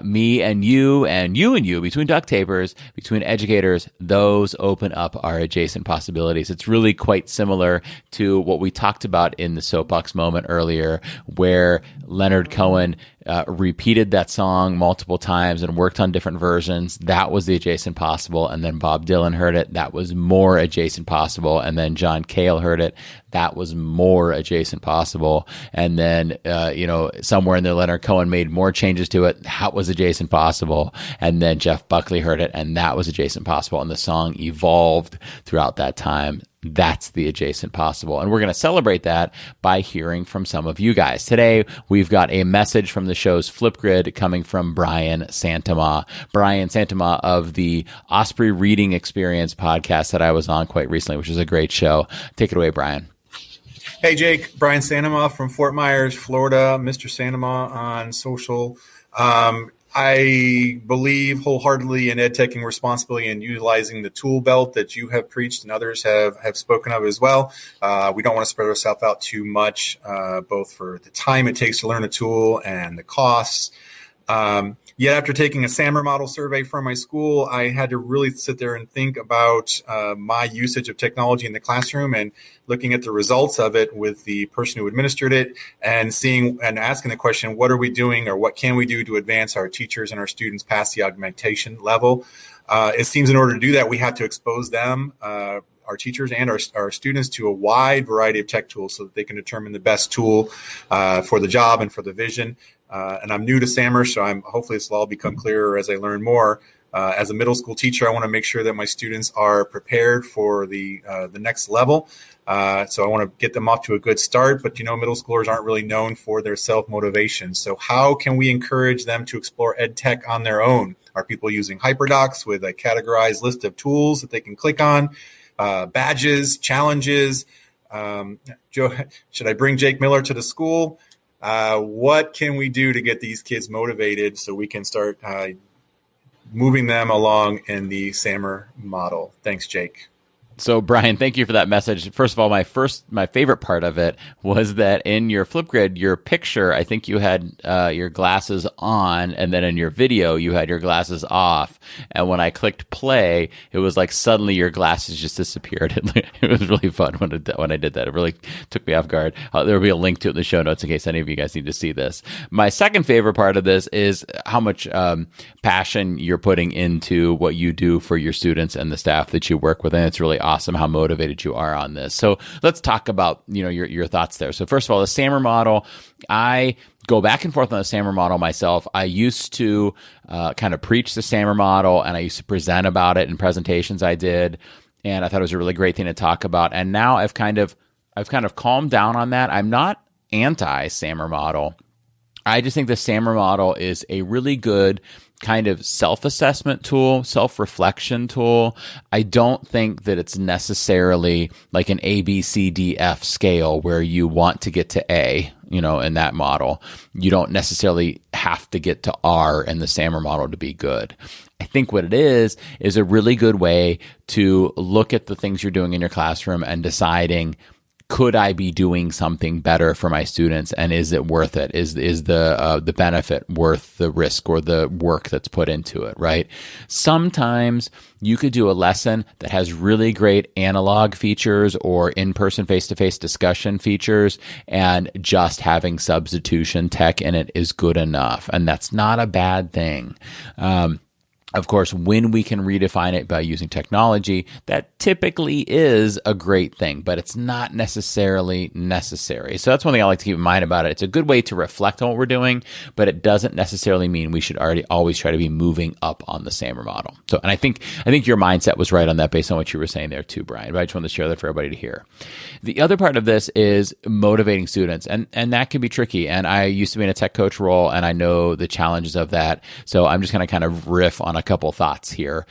me and you, between duct tapers, between educators, those open up our adjacent possibilities. It's really quite similar to what we talked about in the soapbox moment earlier, where Leonard Cohen repeated that song multiple times and worked on different versions. That was the adjacent possible. And then Bob Dylan heard it. That was more adjacent possible. And then John Cale heard it. That was more adjacent possible. And then, somewhere in there, Leonard Cohen made more changes to it. That was adjacent possible. And then Jeff Buckley heard it, and that was adjacent possible. And the song evolved throughout that time. That's the adjacent possible. And we're going to celebrate that by hearing from some of you guys. Today, we've got a message from the show's Flipgrid coming from Brian Santama. Brian Santama of the Osprey Reading Experience podcast that I was on quite recently, which is a great show. Take it away, Brian. Hey, Jake. Brian Santama from Fort Myers, Florida. Mr. Santama on social. I believe wholeheartedly in ed taking responsibility and utilizing the tool belt that you have preached and others have spoken of as well. We don't want to spread ourselves out too much, both for the time it takes to learn a tool and the costs. Yet after taking a SAMR model survey from my school, I had to really sit there and think about my usage of technology in the classroom and looking at the results of it with the person who administered it and seeing and asking the question, what are we doing or what can we do to advance our teachers and our students past the augmentation level? It seems in order to do that, we have to expose them, our teachers and our students, to a wide variety of tech tools so that they can determine the best tool for the job and for the vision. And I'm new to SAMR, so hopefully this will all become clearer as I learn more. As a middle school teacher, I want to make sure that my students are prepared for the next level. So I want to get them off to a good start. But, middle schoolers aren't really known for their self-motivation. So how can we encourage them to explore ed tech on their own? Are people using HyperDocs with a categorized list of tools that they can click on? Badges, challenges? Joe, should I bring Jake Miller to the school? What can we do to get these kids motivated so we can start moving them along in the SAMR model? Thanks, Jake. So, Brian, thank you for that message. First of all, my favorite part of it was that in your Flipgrid, your picture, I think you had your glasses on, and then in your video, you had your glasses off. And when I clicked play, it was like suddenly your glasses just disappeared. It was really fun when I did that. It really took me off guard. There will be a link to it in the show notes in case any of you guys need to see this. My second favorite part of this is how much passion you're putting into what you do for your students and the staff that you work with, and it's really awesome how motivated you are on this. So let's talk about your thoughts there. So first of all, the SAMR model, I go back and forth on the SAMR model myself. I used to kind of preach the SAMR model, and I used to present about it in presentations I did, and I thought it was a really great thing to talk about. And now I've kind of calmed down on that. I'm not anti-SAMR model. I just think the SAMR model is a really good kind of self-assessment tool, self-reflection tool. I don't think that it's necessarily like an A, B, C, D, F scale where you want to get to A, in that model. You don't necessarily have to get to R in the SAMR model to be good. I think what it is a really good way to look at the things you're doing in your classroom and deciding, could I be doing something better for my students, and is it worth it? Is the benefit worth the risk or the work that's put into it, right? Sometimes you could do a lesson that has really great analog features or in-person face-to-face discussion features, and just having substitution tech in it is good enough, and that's not a bad thing. Of course, when we can redefine it by using technology, that typically is a great thing, but it's not necessarily necessary. So that's one thing I like to keep in mind about it. It's a good way to reflect on what we're doing, but it doesn't necessarily mean we should always try to be moving up on the SAMR model. So, and I think your mindset was right on that based on what you were saying there too, Brian. But I just wanted to share that for everybody to hear. The other part of this is motivating students, and that can be tricky. And I used to be in a tech coach role, and I know the challenges of that. So I'm just going to kind of riff on a couple thoughts here.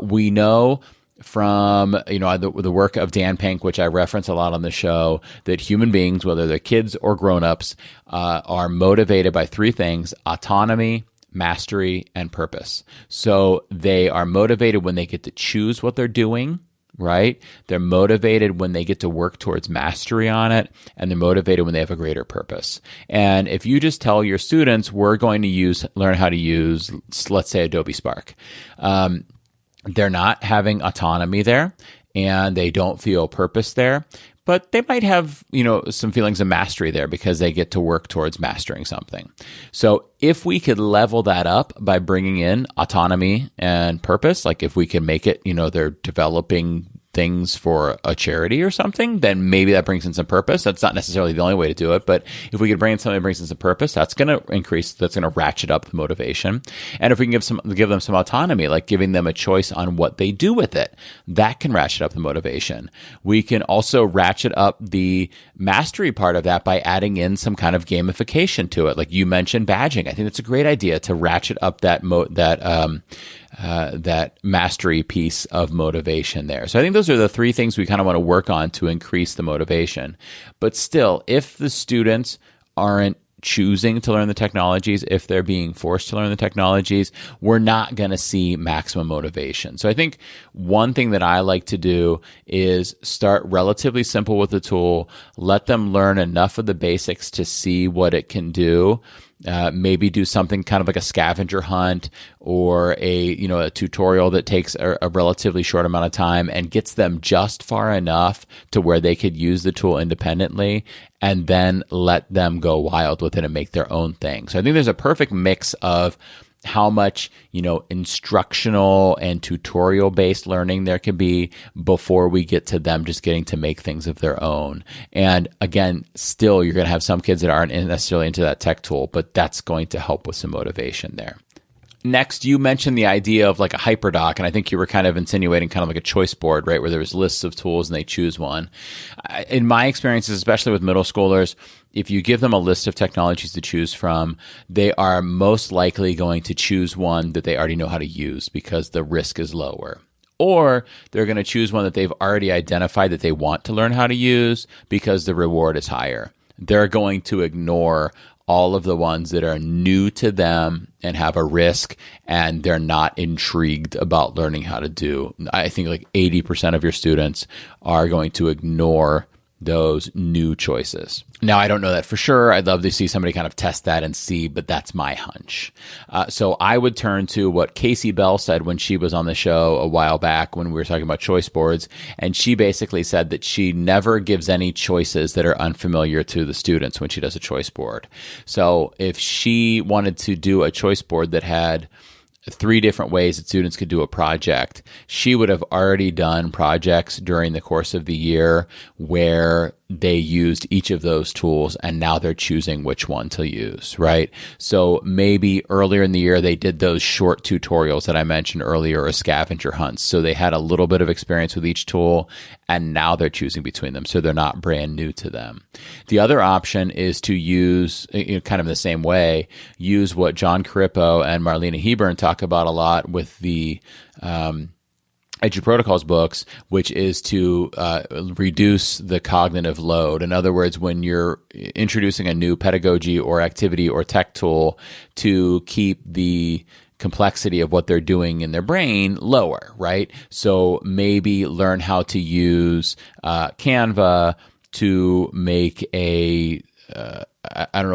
We know from the work of Dan Pink, which I reference a lot on the show, that human beings, whether they're kids or grown-ups, are motivated by three things: autonomy, mastery, and purpose. So they are motivated when they get to choose what they're doing, right? They're motivated when they get to work towards mastery on it, and they're motivated when they have a greater purpose. And if you just tell your students, we're going to learn how to use, let's say, Adobe Spark, they're not having autonomy there, and they don't feel purpose there. But they might have, some feelings of mastery there because they get to work towards mastering something. So if we could level that up by bringing in autonomy and purpose, like if we can make it, they're developing things for a charity or something, then maybe that brings in some purpose. That's not necessarily the only way to do it, but if we could bring in something that brings in some purpose, that's going to ratchet up the motivation. And if we can give them some autonomy, like giving them a choice on what they do with it, that can ratchet up the motivation. We can also ratchet up the mastery part of that by adding in some kind of gamification to it. Like you mentioned badging. I think that's a great idea to ratchet up that mastery piece of motivation there. So I think those are the three things we kind of want to work on to increase the motivation. But still, if the students aren't choosing to learn the technologies, if they're being forced to learn the technologies, we're not going to see maximum motivation. So I think one thing that I like to do is start relatively simple with the tool, let them learn enough of the basics to see what it can do. Maybe do something kind of like a scavenger hunt or a tutorial that takes a relatively short amount of time and gets them just far enough to where they could use the tool independently, and then let them go wild with it and make their own thing. So I think there's a perfect mix of how much, instructional and tutorial based learning there can be before we get to them just getting to make things of their own. And again, still, you're going to have some kids that aren't necessarily into that tech tool, but that's going to help with some motivation there. Next, you mentioned the idea of like a hyperdoc, and I think you were kind of insinuating kind of like a choice board, right, where there was lists of tools and they choose one. In my experiences, especially with middle schoolers, if you give them a list of technologies to choose from, they are most likely going to choose one that they already know how to use because the risk is lower. Or they're going to choose one that they've already identified that they want to learn how to use because the reward is higher. They're going to ignore all of the ones that are new to them and have a risk and they're not intrigued about learning how to do. I think like 80% of your students are going to ignore those new choices. Now, I don't know that for sure. I'd love to see somebody kind of test that and see, but that's my hunch. So I would turn to what Casey Bell said when she was on the show a while back when we were talking about choice boards. And she basically said that she never gives any choices that are unfamiliar to the students when she does a choice board. So if she wanted to do a choice board that had 3 different ways that students could do a project, she would have already done projects during the course of the year where they used each of those tools and now they're choosing which one to use, right? So maybe earlier in the year, they did those short tutorials that I mentioned earlier, or scavenger hunts. So they had a little bit of experience with each tool and now they're choosing between them. So they're not brand new to them. The other option is to use, kind of the same way, use what John Carippo and Marlena Hebern talk about a lot with the, Edu Protocols books, which is to reduce the cognitive load. In other words, when you're introducing a new pedagogy or activity or tech tool, to keep the complexity of what they're doing in their brain lower, right? So maybe learn how to use Canva to make a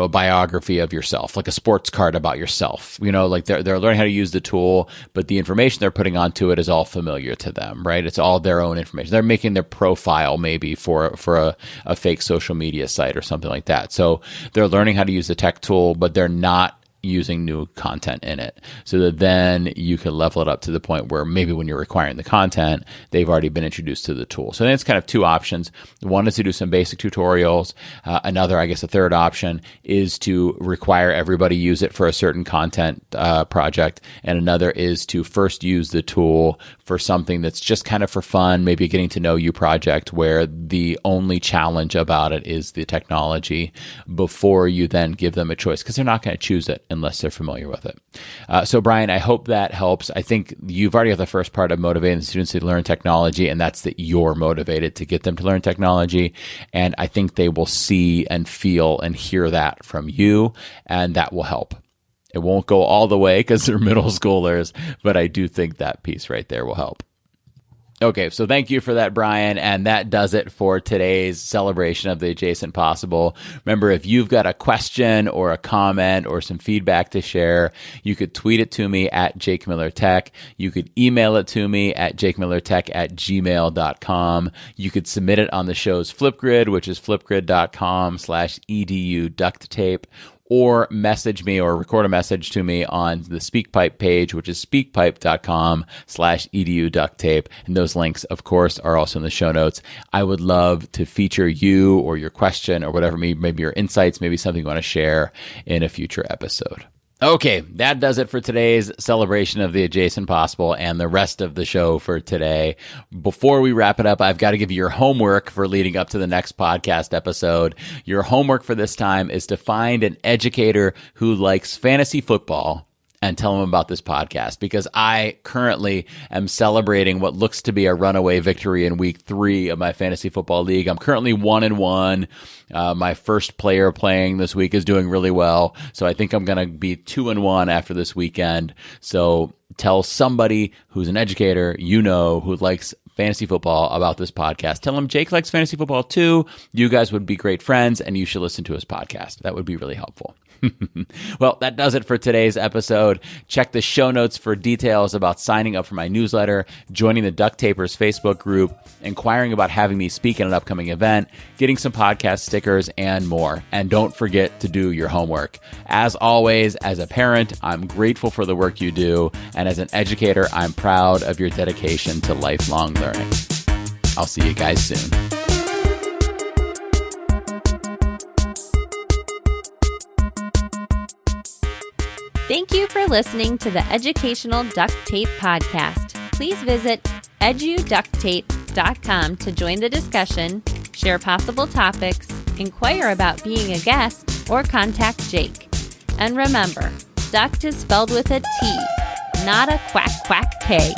biography of yourself, like a sports card about yourself. Like they're learning how to use the tool, but the information they're putting onto it is all familiar to them, right? It's all their own information. They're making their profile maybe for a fake social media site or something like that. So they're learning how to use the tech tool, but they're not using new content in it, so that then you can level it up to the point where maybe when you're requiring the content, they've already been introduced to the tool. So then it's kind of 2 options. One is to do some basic tutorials. Another, I guess a third option, is to require everybody use it for a certain content project. And another is to first use the tool for something that's just kind of for fun, maybe a getting to know you project where the only challenge about it is the technology, before you then give them a choice, because they're not going to choose it unless they're familiar with it. So Brian, I hope that helps. I think you've already got the first part of motivating the students to learn technology, and that's that you're motivated to get them to learn technology. And I think they will see and feel and hear that from you, and that will help. It won't go all the way because they're middle schoolers, but I do think that piece right there will help. Okay, so thank you for that, Brian, and that does it for today's celebration of the Adjacent Possible. Remember, if you've got a question or a comment or some feedback to share, you could tweet it to me at Jake Miller Tech. You could email it to me at jakemillertech@gmail.com. You could submit it on the show's Flipgrid, which is flipgrid.com/edu duct tape. or message me or record a message to me on the SpeakPipe page, which is speakpipe.com/edu duct tape. And those links, of course, are also in the show notes. I would love to feature you or your question or whatever, maybe your insights, maybe something you want to share in a future episode. Okay, that does it for today's celebration of the adjacent possible and the rest of the show for today. Before we wrap it up, I've got to give you your homework for leading up to the next podcast episode. Your homework for this time is to find an educator who likes fantasy football and tell them about this podcast, because I currently am celebrating what looks to be a runaway victory in week 3 of my fantasy football league. I'm currently 1-1. My first player playing this week is doing really well. So I think I'm going to be 2-1 after this weekend. So tell somebody who's an educator, who likes fantasy football about this podcast. Tell them Jake likes fantasy football too. You guys would be great friends and you should listen to his podcast. That would be really helpful. Well, that does it for today's episode. Check the show notes for details about signing up for my newsletter, joining the Duct Tapers Facebook group, inquiring about having me speak at an upcoming event, getting some podcast stickers, and more. And don't forget to do your homework. As always, as a parent, I'm grateful for the work you do. And as an educator, I'm proud of your dedication to lifelong learning. I'll see you guys soon. Thank you for listening to the Educational Duct Tape Podcast. Please visit eduducttape.com to join the discussion, share possible topics, inquire about being a guest, or contact Jake. And remember, duct is spelled with a T, not a quack quack K.